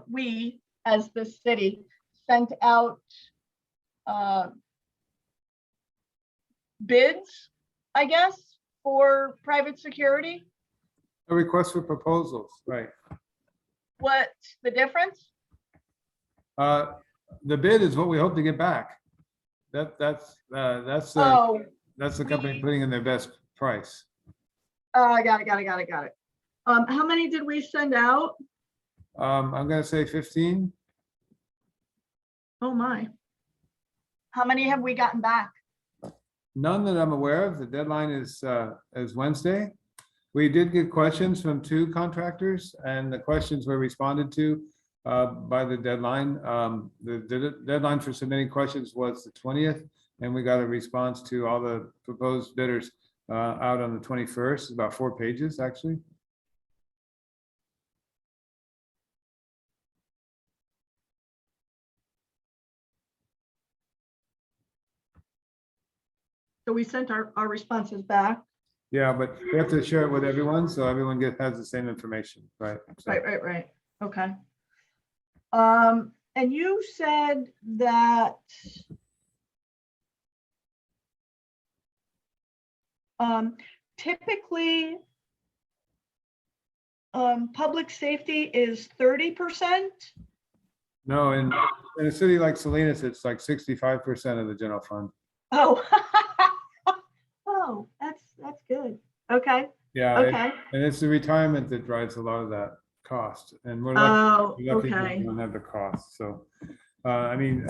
we, as the city, sent out bids, I guess, for private security. A request for proposals, right. What's the difference? The bid is what we hope to get back. That's Oh, the company we- putting in their best price. got it. How many did we send out? I'm gonna say 15. Oh my. How many have we gotten back? None that I'm aware of. The deadline is Wednesday. We did get questions from 2 contractors, and the questions were responded to by the deadline. The deadline for submitting questions was the 20th, and we got a response to all the proposed bidders out on the 21st, about 4 pages, actually. So we sent our responses back. Yeah, but we have to share it with everyone, so everyone has the same information, right? So- Right. Okay. And you said that typically public safety is 30%. No, in a city like Salinas, it's like 65% of the general fund. Oh. Oh, that's good. Okay, Yeah, okay. and it's the retirement that drives a lot of that cost, and we're Oh, lucky we okay. don't have the cost, so. I mean,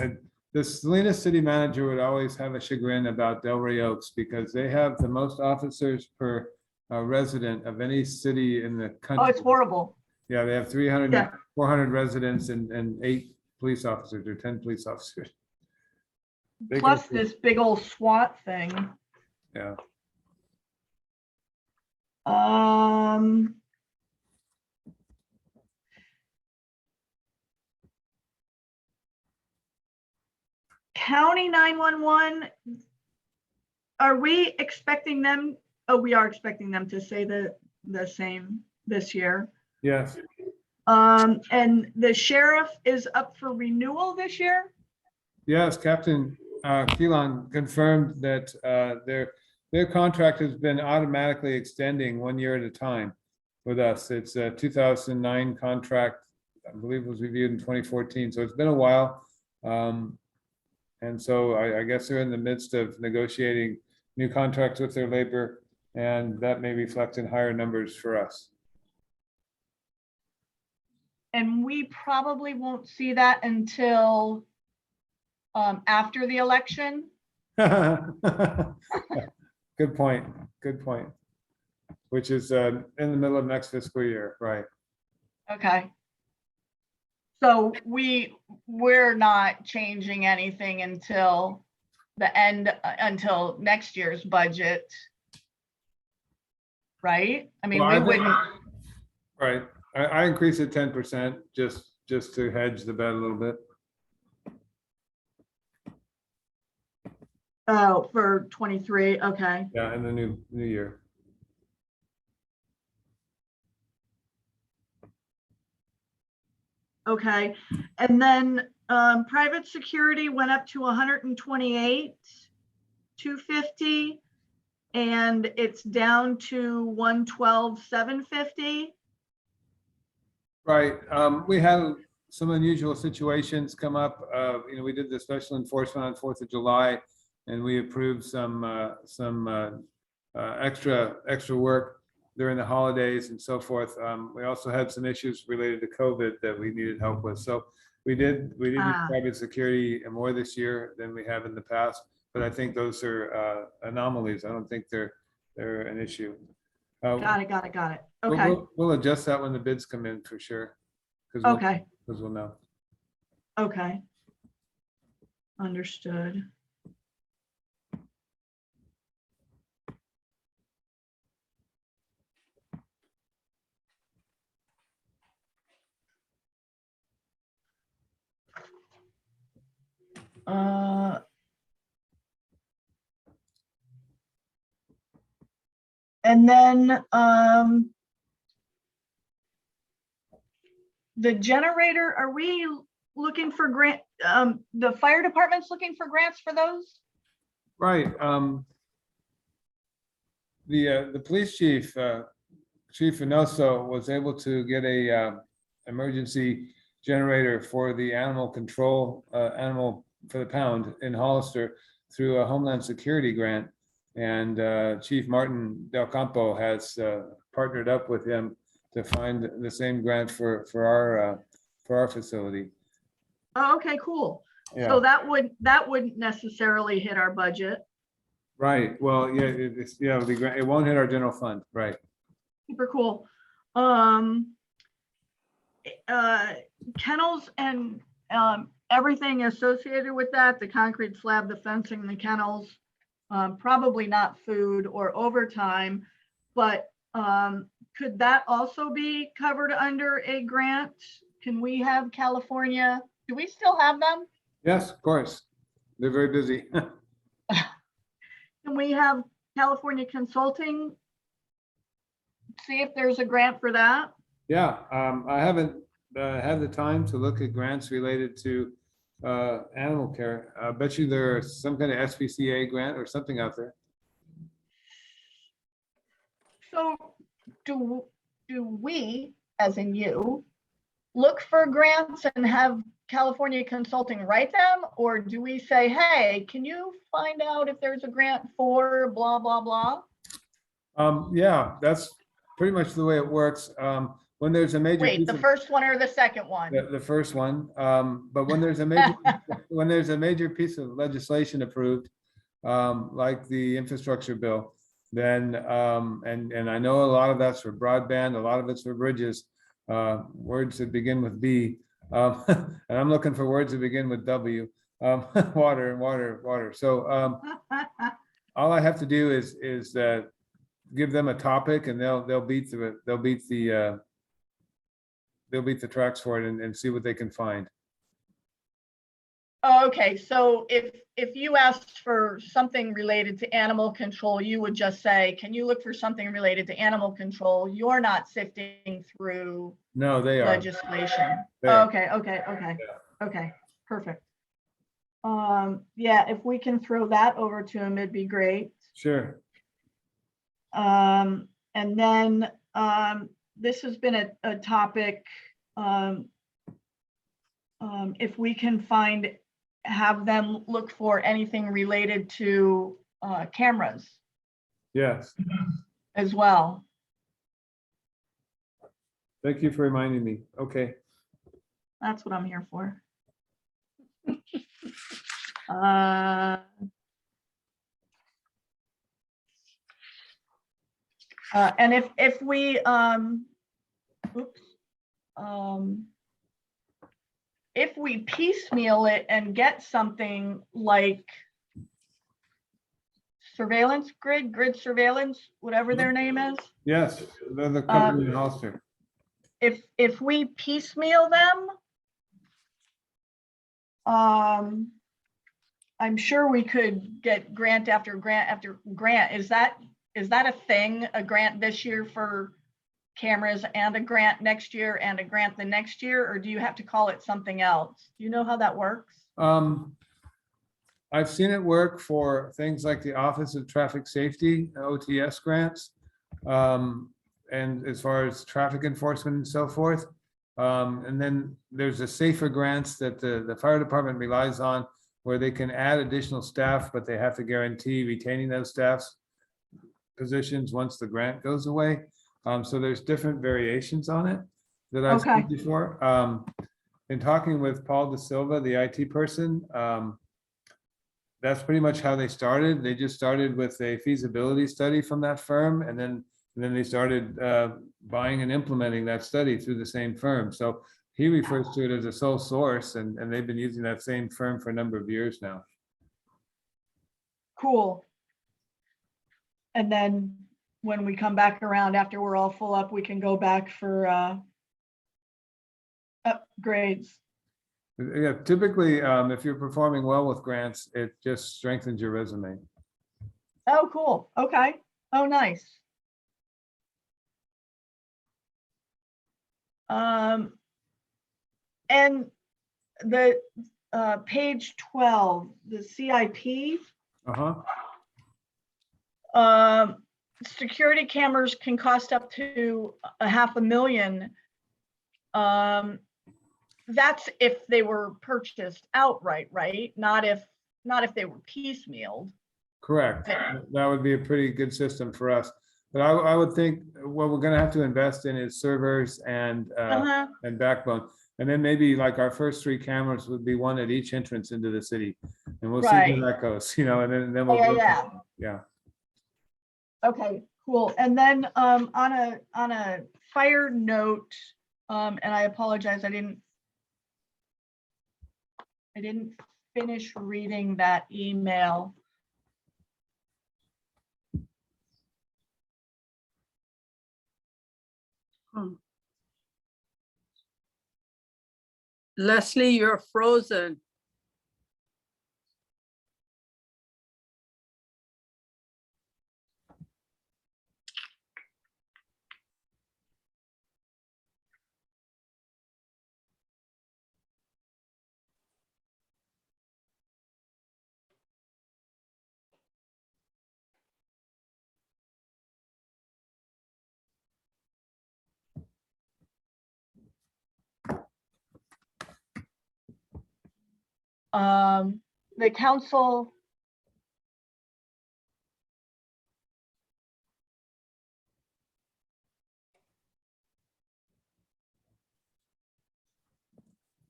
the Salinas city manager would always have a chagrin about Delray Oaks because they have the most officers per resident of any city in the Oh, country. it's horrible. Yeah, they have 300, Yeah. 400 residents and 8 police officers or 10 police officers. They Plus can- this big old SWAT thing. Yeah, County 911, are we expecting them? Oh, we are expecting them to say the same this year. yes, And the sheriff is up for renewal this year? yes, Captain Keelan confirmed that their contract has been automatically extending 1 year at a time with us. It's a 2009 contract, I believe it was reviewed in 2014, so it's been a while. And so I guess they're in the midst of negotiating new contracts with their labor, and that may reflect in higher numbers for us. And we probably won't see that until after the election. Good point, good point. Which is in the middle of next fiscal year, right? Okay. So we're not changing anything until the end, until next year's budget. Right? I mean, Well, we I think- wouldn't, Right, I increased it 10% just to hedge the bet a little bit. oh, for 23, okay. Yeah, in the new year. Okay, and then private security went up to 128, 250, and it's down to 112, 750. Right, we had some unusual situations come up. We did the special enforcement on 4th of July, and we approved some extra work during the holidays and so forth. We also had some issues related to COVID that we needed help with. So we did use private security more this year than we have in the past, but I think those are anomalies. I don't think they're an issue. Got it. Okay, We'll adjust that when the bids come in for sure. okay, Because we'll know. okay. Understood. And then the generator, are we looking for grant? The fire department's looking for grants for those? Right. The police chief, Chief Inoso, was able to get a emergency generator for the animal control, animal for the pound in Hollister through a Homeland Security grant. And Chief Martin Del Campo has partnered up with him to find the same grant for our facility. Oh, okay, cool. Yeah. So that wouldn't necessarily hit our budget. Right. Well, yeah, it'll be great. It won't hit our general fund. Right. Super cool. Kennels and everything associated with that, the concrete slab, the fencing, the kennels, probably not food or overtime, but could that also be covered under a grant? Can we have California? Do we still have them? Yes, of course. They're very busy. Can we have California Consulting? See if there's a grant for that. Yeah, I haven't had the time to look at grants related to animal care. I bet you there's some kind of SPCA grant or something out there. So do we, as in you, look for grants and have California Consulting write them? Or do we say, hey, can you find out if there's a grant for blah, blah, blah? Yeah, that's pretty much the way it works. When there's a major Wait, piece the of- first one or the second one? the first one, but when there's a major when there's a major piece of legislation approved, like the infrastructure bill, then and I know a lot of that's for broadband, a lot of it's for bridges, words that begin with B, and I'm looking for words that begin with W, water and water. So all I have to do is give them a topic, and they'll beat the tracks for it and see what they can find. Okay, so if you asked for something related to animal control, you would just say, can you look for something related to animal control? You're not sifting through No, they are. legislation. They are. Okay, perfect. Yeah, if we can throw that over to him, it'd be great. Sure. And then this has been a topic. If we can have them look for anything related to cameras Yes. as well. Thank you for reminding me. Okay. That's what I'm here for. And if we if we piecemeal it and get something like surveillance grid surveillance, whatever their name is, Yes, the company in Hollister. if we piecemeal them, I'm sure we could get grant after grant after grant. Is that a thing, a grant this year for cameras and a grant next year and a grant the next year, or do you have to call it something else? Do you know how that works? I've seen it work for things like the Office of Traffic Safety, OTS grants, and as far as traffic enforcement and so forth. And then there's the safer grants that the fire department relies on, where they can add additional staff, but they have to guarantee retaining those staff's positions once the grant goes away. So there's different variations on it that I've seen before. In talking with Paul De Silva, the IT person, that's pretty much how they started. They just started with a feasibility study from that firm, and then they started buying and implementing that study through the same firm. So he refers to it as a sole source, and they've been using that same firm for a number of years now. Cool. And then when we come back around after we're all full up, we can go back for upgrades. Yeah, typically, if you're performing well with grants, it just strengthens your resume. Oh, cool. Okay. Oh, nice. And the page 12, the CIP, Uh-huh. security cameras can cost up to $500,000. That's if they were purchased outright, right? Not if they were piecemealed. Correct. That would be a pretty good system for us. But I would think what we're gonna have to invest in is servers and backbone. And then maybe like our first 3 cameras would be one at each entrance into the city. And we'll see Right. where that goes, you know, and then we'll. Yeah. Yeah. Okay, cool. And then on a fire note, and I apologize, I didn't finish reading that email. Leslie, you're frozen. The council.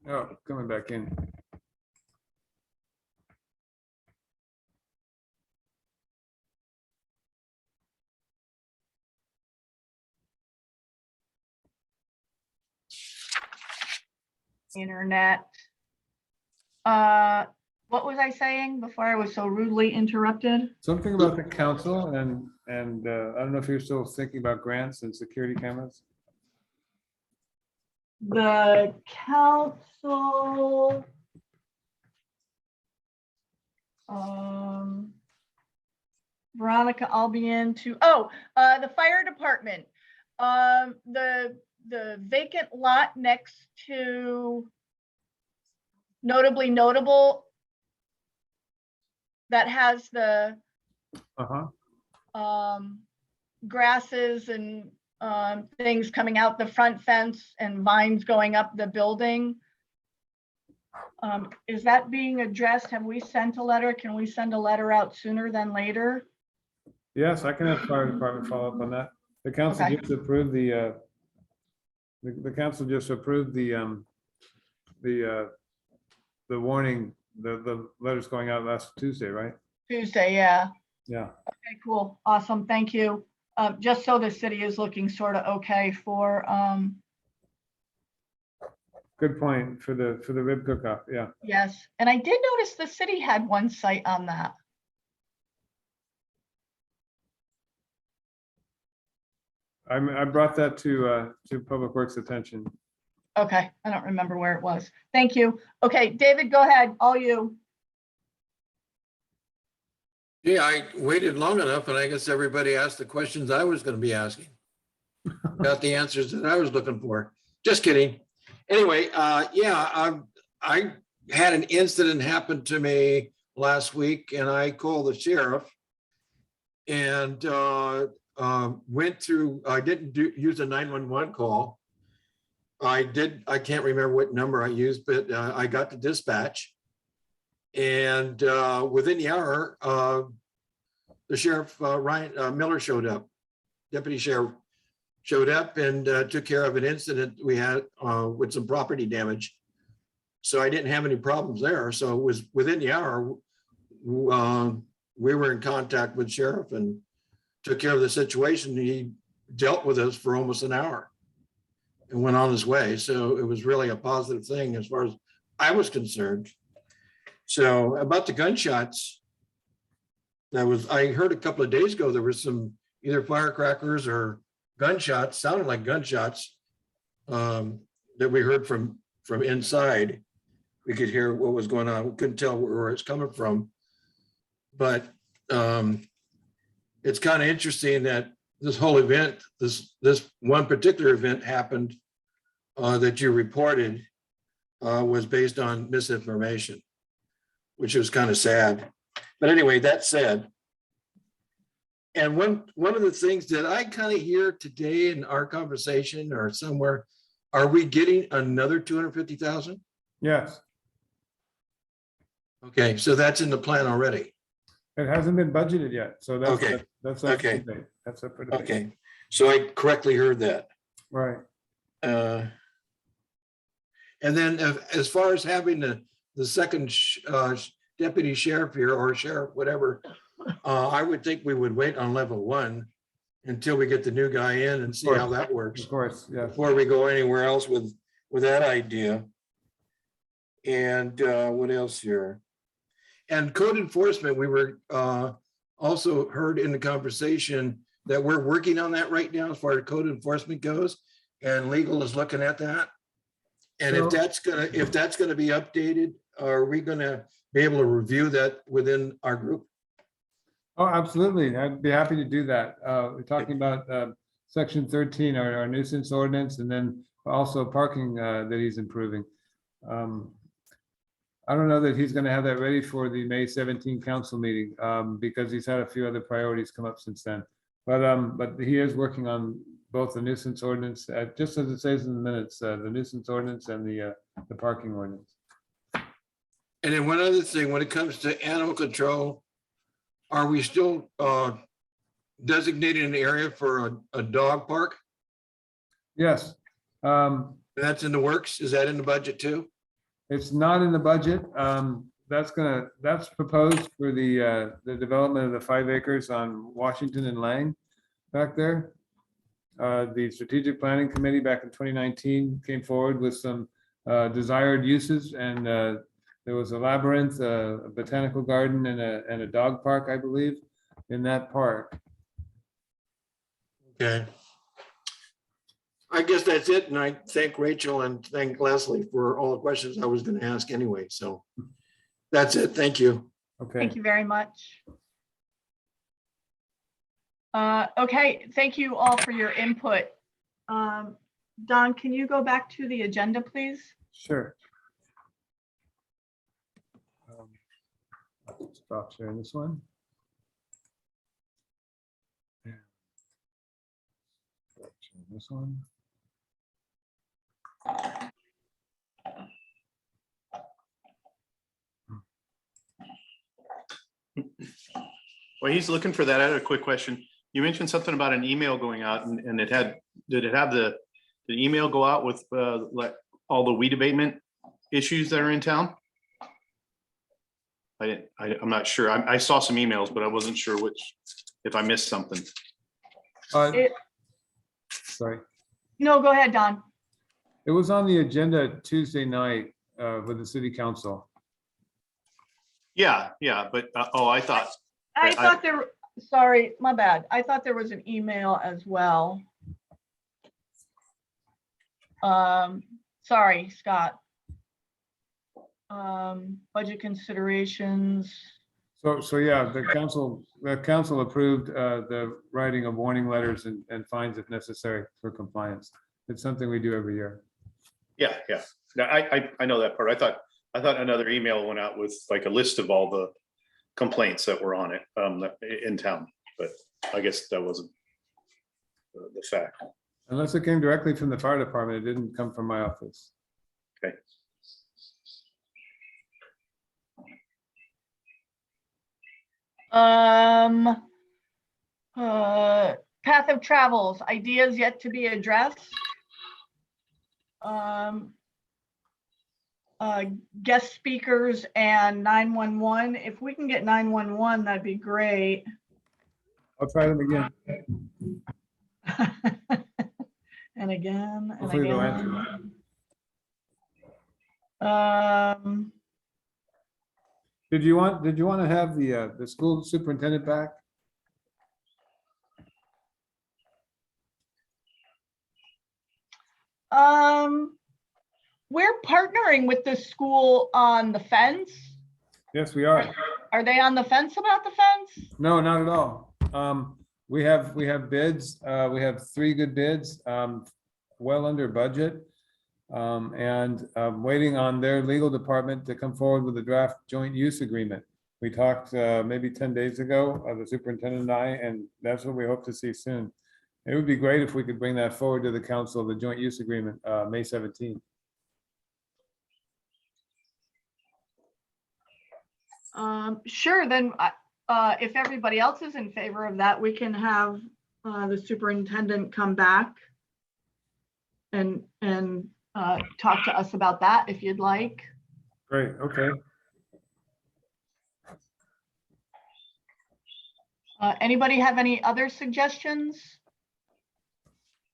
Oh, coming back in. Internet. What was I saying before I was so rudely interrupted? Something about the council and I don't know if you're still thinking about grants and security cameras. The council. Veronica, I'll be into, the fire department. The vacant lot next to Notably Notable that has the Uh-huh. grasses and things coming out the front fence and vines going up the building. Is that being addressed? Have we sent a letter? Can we send a letter out sooner than later? Yes, I can have fire department follow up on that. The council Okay. just approved the council just approved the warning, the letters going out last Tuesday, right? Tuesday, yeah. Yeah. Okay, cool. Awesome. Thank you. Just so the city is looking sort of okay for, Good point for the rib cook-off. Yeah. yes. And I did notice the city had one site on that. I brought that to Public Works attention. Okay, I don't remember where it was. Thank you. Okay, David, go ahead. All you. Yeah, I waited long enough and I guess everybody asked the questions I was going to be asking. Got the answers that I was looking for. Just kidding. Anyway, yeah, I had an incident happen to me last week and I called the sheriff and went through, I didn't use a 911 call. I can't remember what number I used, but I got the dispatch. And within the hour, the sheriff, Ryan Miller, showed up. Deputy sheriff showed up and took care of an incident we had with some property damage. So I didn't have any problems there. So it was within the hour, we were in contact with sheriff and took care of the situation. He dealt with us for almost an hour and went on his way. So it was really a positive thing as far as I was concerned. So about the gunshots, I heard a couple of days ago, there was some either firecrackers or gunshots, sounded like gunshots that we heard from inside. we could hear what was going on. We couldn't tell where it's coming from. But it's kind of interesting that this whole event, this one particular event happened that you reported was based on misinformation, which was kind of sad. But anyway, that said, and one of the things that I kind of hear today in our conversation or somewhere, are we getting another 250,000? Yes, Okay, so that's in the plan already. it hasn't been budgeted yet, so that's, Okay, that's up for okay. debate. That's up for debate. Okay, so I correctly heard that. Right. And then as far as having the second deputy sheriff here or sheriff, whatever, I would think we would wait on level 1 until we get the new guy in and see how that works Of course, yeah. before we go anywhere else with that idea. And what else here? And code enforcement, we were also heard in the conversation that we're working on that right now as far as code enforcement goes, and legal is looking at that. And So- if that's gonna be updated, are we gonna be able to review that within our group? Oh, absolutely. I'd be happy to do that. We're talking about section 13, our nuisance ordinance, and then also parking that he's improving. I don't know that he's going to have that ready for the May 17 council meeting because he's had a few other priorities come up since then. But he is working on both the nuisance ordinance, just as it says in the minutes, the nuisance ordinance and the parking ordinance. And then one other thing, when it comes to animal control, are we still designating an area for a dog park? Yes. That's in the works? Is that in the budget too? It's not in the budget. That's proposed for the development of the 5 acres on Washington and Lang back there. The Strategic Planning Committee back in 2019 came forward with some desired uses, and there was a labyrinth, a botanical garden, and a dog park, I believe, in that park. Okay. I guess that's it. And I thank Rachel and thank Leslie for all the questions I was going to ask anyway. So that's it. Thank you. Okay. Thank you very much. Okay, thank you all for your input. Don, can you go back to the agenda, please? Sure. I'll stop sharing this one. Yeah. Share this one. Well, he's looking for that. I had a quick question. You mentioned something about an email going out, and did it have the email go out with like all the weed abatement issues that are in town? I'm not sure. I saw some emails, but I wasn't sure if I missed something. Sorry. No, go ahead, Don. It was on the agenda Tuesday night with the city council. Yeah, but I thought. I thought there, sorry, my bad. I thought there was an email as well. Sorry, Scott. Budget considerations. So yeah, the council approved the writing of warning letters and fines if necessary for compliance. It's something we do every year. Yeah. No, I know that part. I thought another email went out with like a list of all the complaints that were on it in town, but I guess that wasn't the fact. Unless it came directly from the fire department, it didn't come from my office. Okay. Path of travels, ideas yet to be addressed. Guest speakers and 911. If we can get 911, that'd be great. I'll try them again. And again, and Hopefully they'll again. Did you want to have the school superintendent back? we're partnering with the school on the fence. Yes, we are. Are they on the fence about the fence? No, not at all. We have bids. We have 3 good bids, well under budget. And waiting on their legal department to come forward with a draft joint use agreement. We talked maybe 10 days ago, the superintendent and I, and that's what we hope to see soon. It would be great if we could bring that forward to the council, the joint use agreement, May 17th. Sure, then if everybody else is in favor of that, we can have the superintendent come back and talk to us about that if you'd like. Great, okay. Anybody have any other suggestions?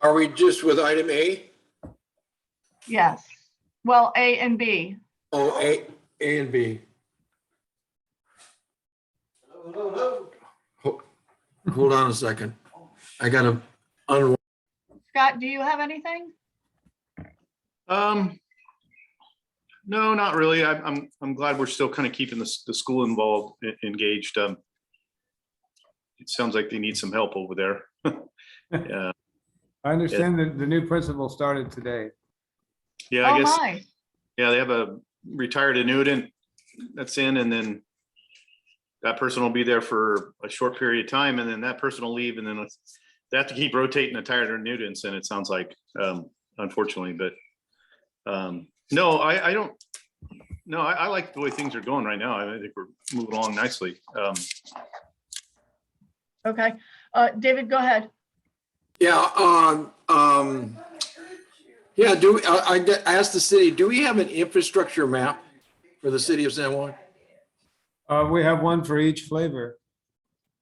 Are we just with item A? Yes. Well, A and B. Oh, A and B. Hold on a second. I gotta unwind. Scott, do you have anything? No, not really. I'm glad we're still kind of keeping the school involved, engaged. It sounds like they need some help over there. Yeah. I understand that the new principal started today. Yeah, I Oh, guess. my. Yeah, they have a retired annuitant that's in, and then that person will be there for a short period of time, and then that person will leave, and then they have to keep rotating the tired annuitants, and it sounds like, unfortunately, but no, I don't. No, I like the way things are going right now. I think we're moving along nicely. Okay. David, go ahead. Yeah, yeah, I asked the city, do we have an infrastructure map for the city of San Juan? We have one for each flavor.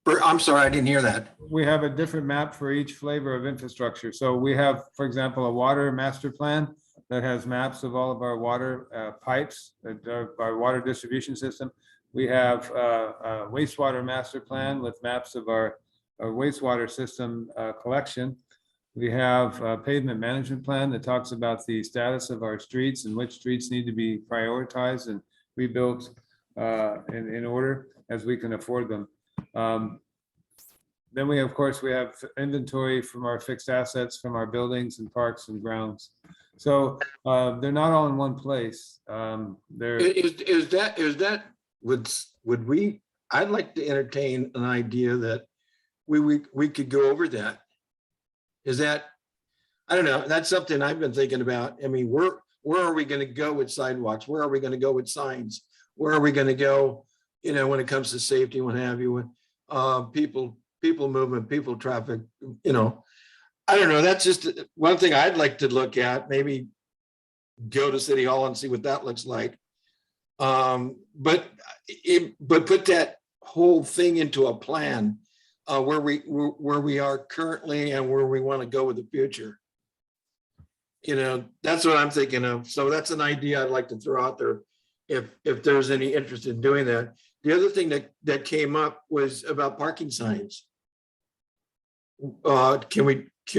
I'm sorry, I didn't hear that. We have a different map for each flavor of infrastructure. So we have, for example, a water master plan that has maps of all of our water pipes, our water distribution system. We have a wastewater master plan with maps of our wastewater system collection. We have a pavement management plan that talks about the status of our streets and which streets need to be prioritized and rebuilt in order as we can afford them. Then we, of course, we have inventory from our fixed assets, from our buildings and parks and grounds. So they're not all in one place. Would we, I'd like to entertain an idea that we could go over that. Is that, I don't know, that's something I've been thinking about. I mean, where are we going to go with sidewalks? Where are we going to go with signs? Where are we going to go, you know, when it comes to safety, what have you, with people movement, people traffic, you know, I don't know. That's just one thing I'd like to look at, maybe go to City Hall and see what that looks like. But put that whole thing into a plan where we are currently and where we want to go with the future. You know, that's what I'm thinking of. So that's an idea I'd like to throw out there if there's any interest in doing that. The other thing that came up was about parking signs. Can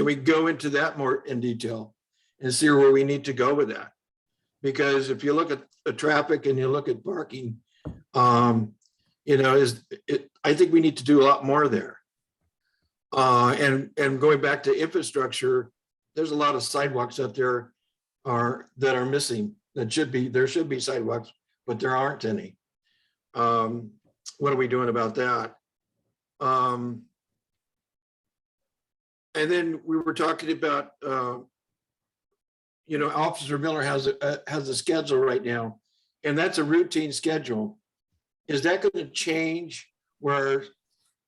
we go into that more in detail and see where we need to go with that? Because if you look at the traffic and you look at parking, you know, I think we need to do a lot more there. And going back to infrastructure, there's a lot of sidewalks out there that are missing. There should be sidewalks, but there aren't any. What are we doing about that? And then we were talking about, you know, Officer Miller has a schedule right now, and that's a routine schedule. Is that going to change where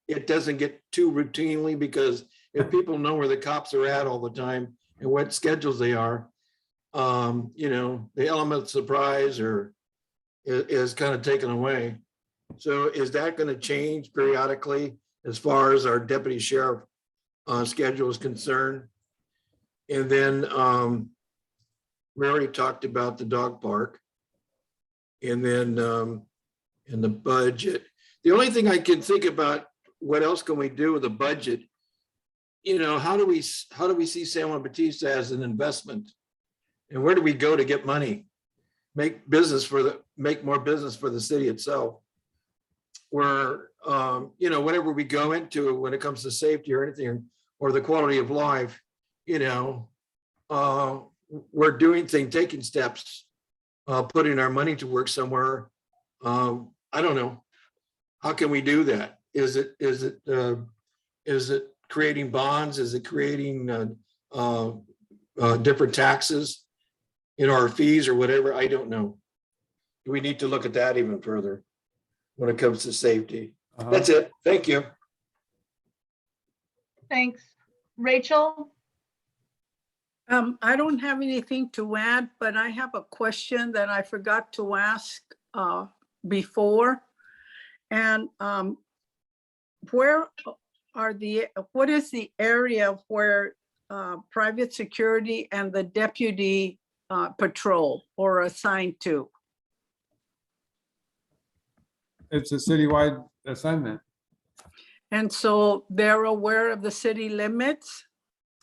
it doesn't get too routinely? Because if people know where the cops are at all the time and what schedules they are, you know, the element of surprise is kind of taken away. So is that going to change periodically as far as our deputy sheriff schedule is concerned? And then we already talked about the dog park, and then in the budget. The only thing I can think about, what else can we do with the budget? You know, how do we see San Juan Bautista as an investment And where do we go to get money? Make more business for the city itself. Where, whatever we go into when it comes to safety or anything, or the quality of life, we're doing things, taking steps, putting our money to work somewhere. I don't know. How can we do that? Is it creating bonds? Is it creating different taxes, or fees or whatever? I don't know. We need to look at that even further when it comes to safety. That's it. Thank you. Thanks. Rachel? I don't have anything to add, but I have a question that I forgot to ask before. And what is the area where private security and the deputy patrol or assigned to? It's a citywide assignment. And so they're aware of the city limits?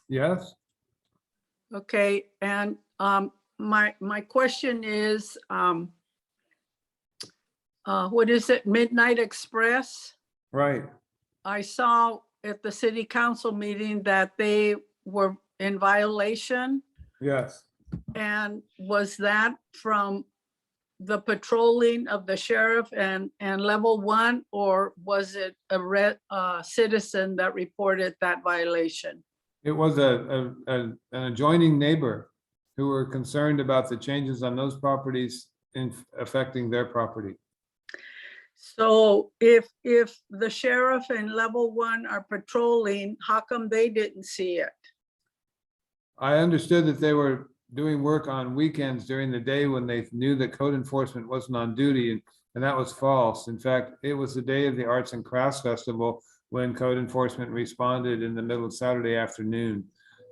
Yes. Okay, and my question is, what is it, Midnight Express? Right. I saw at the city council meeting that they were in violation. Yes. And was that from the patrolling of the sheriff and level 1, or was it a citizen that reported that violation? It was an adjoining neighbor who were concerned about the changes on those properties in affecting their property. So if the sheriff and level 1 are patrolling, how come they didn't see it? I understood that they were doing work on weekends during the day when they knew that code enforcement wasn't on duty, and that was false. In fact, it was the day of the Arts and Crafts Festival when code enforcement responded in the middle of Saturday afternoon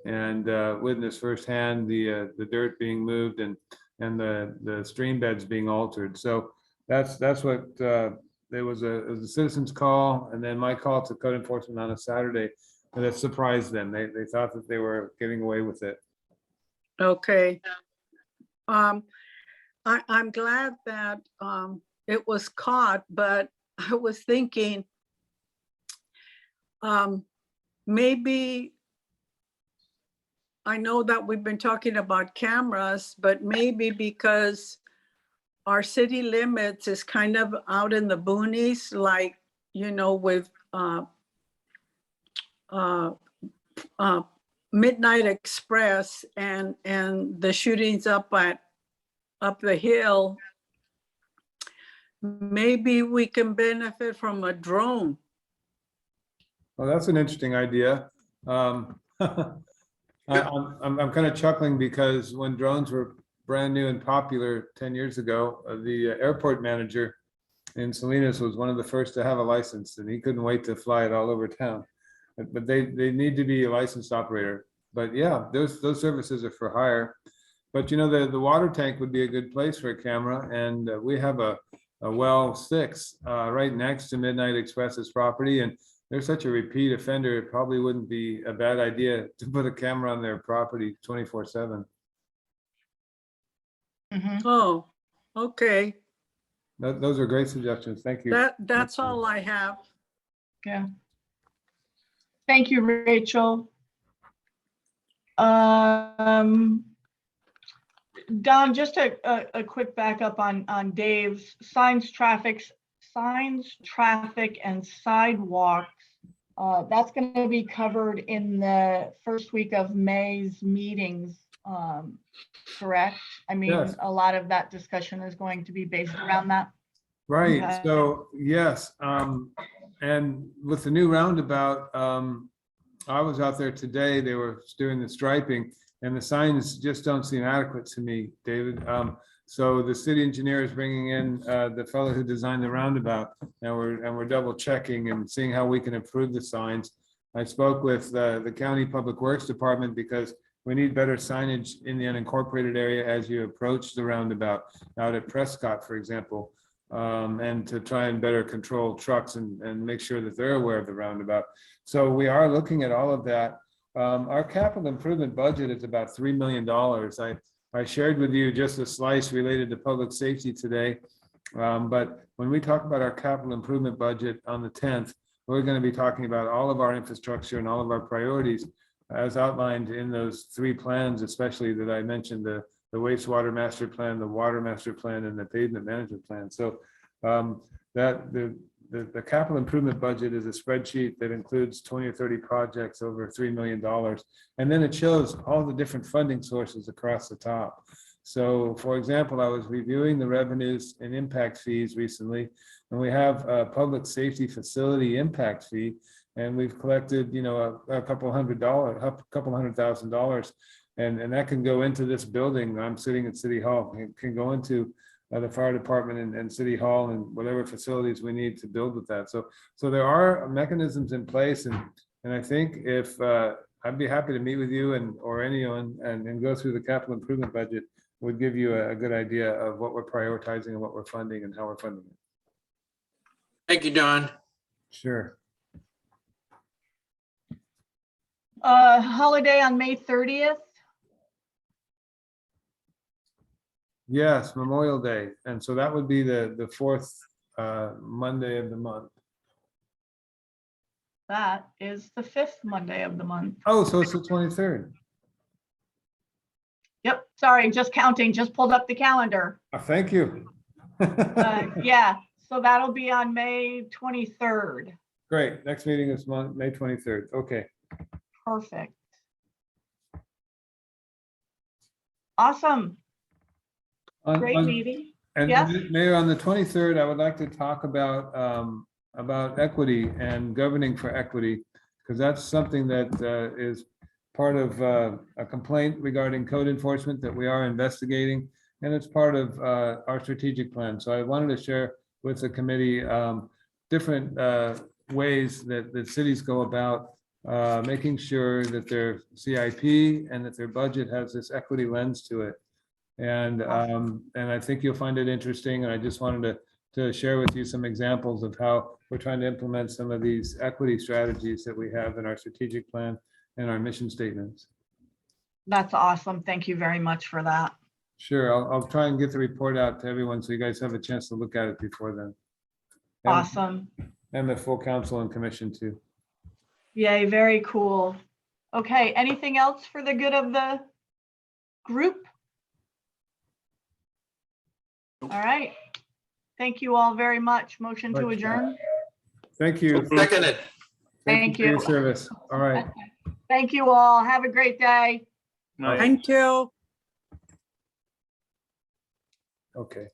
and witnessed firsthand the dirt being moved and the stream beds being altered. So that's what it was a citizen's call, and then my call to code enforcement on a Saturday, and that surprised them. They thought that they were getting away with it. Okay. I'm glad that it was caught, but I was thinking maybe, I know that we've been talking about cameras, but maybe because our city limits is kind of out in the boonies, like, with Midnight Express and the shootings up the hill, maybe we can benefit from a drone. Well, that's an interesting idea. I'm kind of chuckling because when drones were brand new and popular 10 years ago, the airport manager in Salinas was one of the first to have a license, and he couldn't wait to fly it all over town. But they need to be a licensed operator. But yeah, those services are for hire. But the water tank would be a good place for a camera, and we have a well 6 right next to Midnight Express's property, and they're such a repeat offender, it probably wouldn't be a bad idea to put a camera on their property 24/7. Oh, okay. Those are great suggestions. Thank you. That's all I have. Yeah. Thank you, Rachel. Don, just a quick backup on Dave's signs, traffic, and sidewalks. That's going to be covered in the first week of May's meetings, correct? I mean, Yes. A lot of that discussion is going to be based around that. Right, Okay. so yes, and with the new roundabout, I was out there today, they were doing the striping, and the signs just don't seem adequate to me, David. So the city engineer is bringing in the fellow who designed the roundabout, and we're double checking and seeing how we can improve the signs. I spoke with the county public works department because we need better signage in the unincorporated area as you approach the roundabout out at Prescott, for example, and to try and better control trucks and make sure that they're aware of the roundabout. So we are looking at all of that. Our capital improvement budget is about $3 million. I I shared with you just a slice related to public safety today. But when we talk about our capital improvement budget on the 10th, we're going to be talking about all of our infrastructure and all of our priorities as outlined in those 3 plans, especially that I mentioned, the wastewater master plan, the water master plan, and the pavement management plan. So that the capital improvement budget is a spreadsheet that includes 20 or 30 projects over $3 million. And then it shows all the different funding sources across the top. So for example, I was reviewing the revenues and impact fees recently, and we have a public safety facility impact fee, and we've collected, a couple $100,000, and that can go into this building. I'm sitting at City Hall. It can go into the fire department and City Hall and whatever facilities we need to build with that. So there are mechanisms in place, and I think if I'd be happy to meet with you or anyone and go through the capital improvement budget, would give you a good idea of what we're prioritizing and what we're funding and how we're funding it. Thank you, Don. Sure. Holiday on May 30th. Yes, Memorial Day. And so that would be the 4th Monday of the month. That is the 5th Monday of the month. Oh, so it's the 23rd. Yep, sorry, just counting, just pulled up the calendar. Thank you. Yeah, so that'll be on May 23rd. Great. Next meeting is May 23rd. Okay. Perfect. Awesome, great meeting. And Yes. Mayor, on the 23rd, I would like to talk about equity and governing for equity, because that's something that is part of a complaint regarding code enforcement that we are investigating, and it's part of our strategic plan. So I wanted to share with the committee different ways that cities go about making sure that their CIP and that their budget has this equity lens to it. And I think you'll find it interesting. And I just wanted to share with you some examples of how we're trying to implement some of these equity strategies that we have in our strategic plan and our mission statements. That's awesome. Thank you very much for that. Sure, I'll try and get the report out to everyone so you guys have a chance to look at it before then. Awesome. And the full council and commission too. Yay, very cool. Okay, anything else for the good of the group? All right. Thank you all very much. Motion to adjourn. Thank you. Seconded. Thank for your you. service. All right. Thank you all. Have a great day. Thank you. Okay.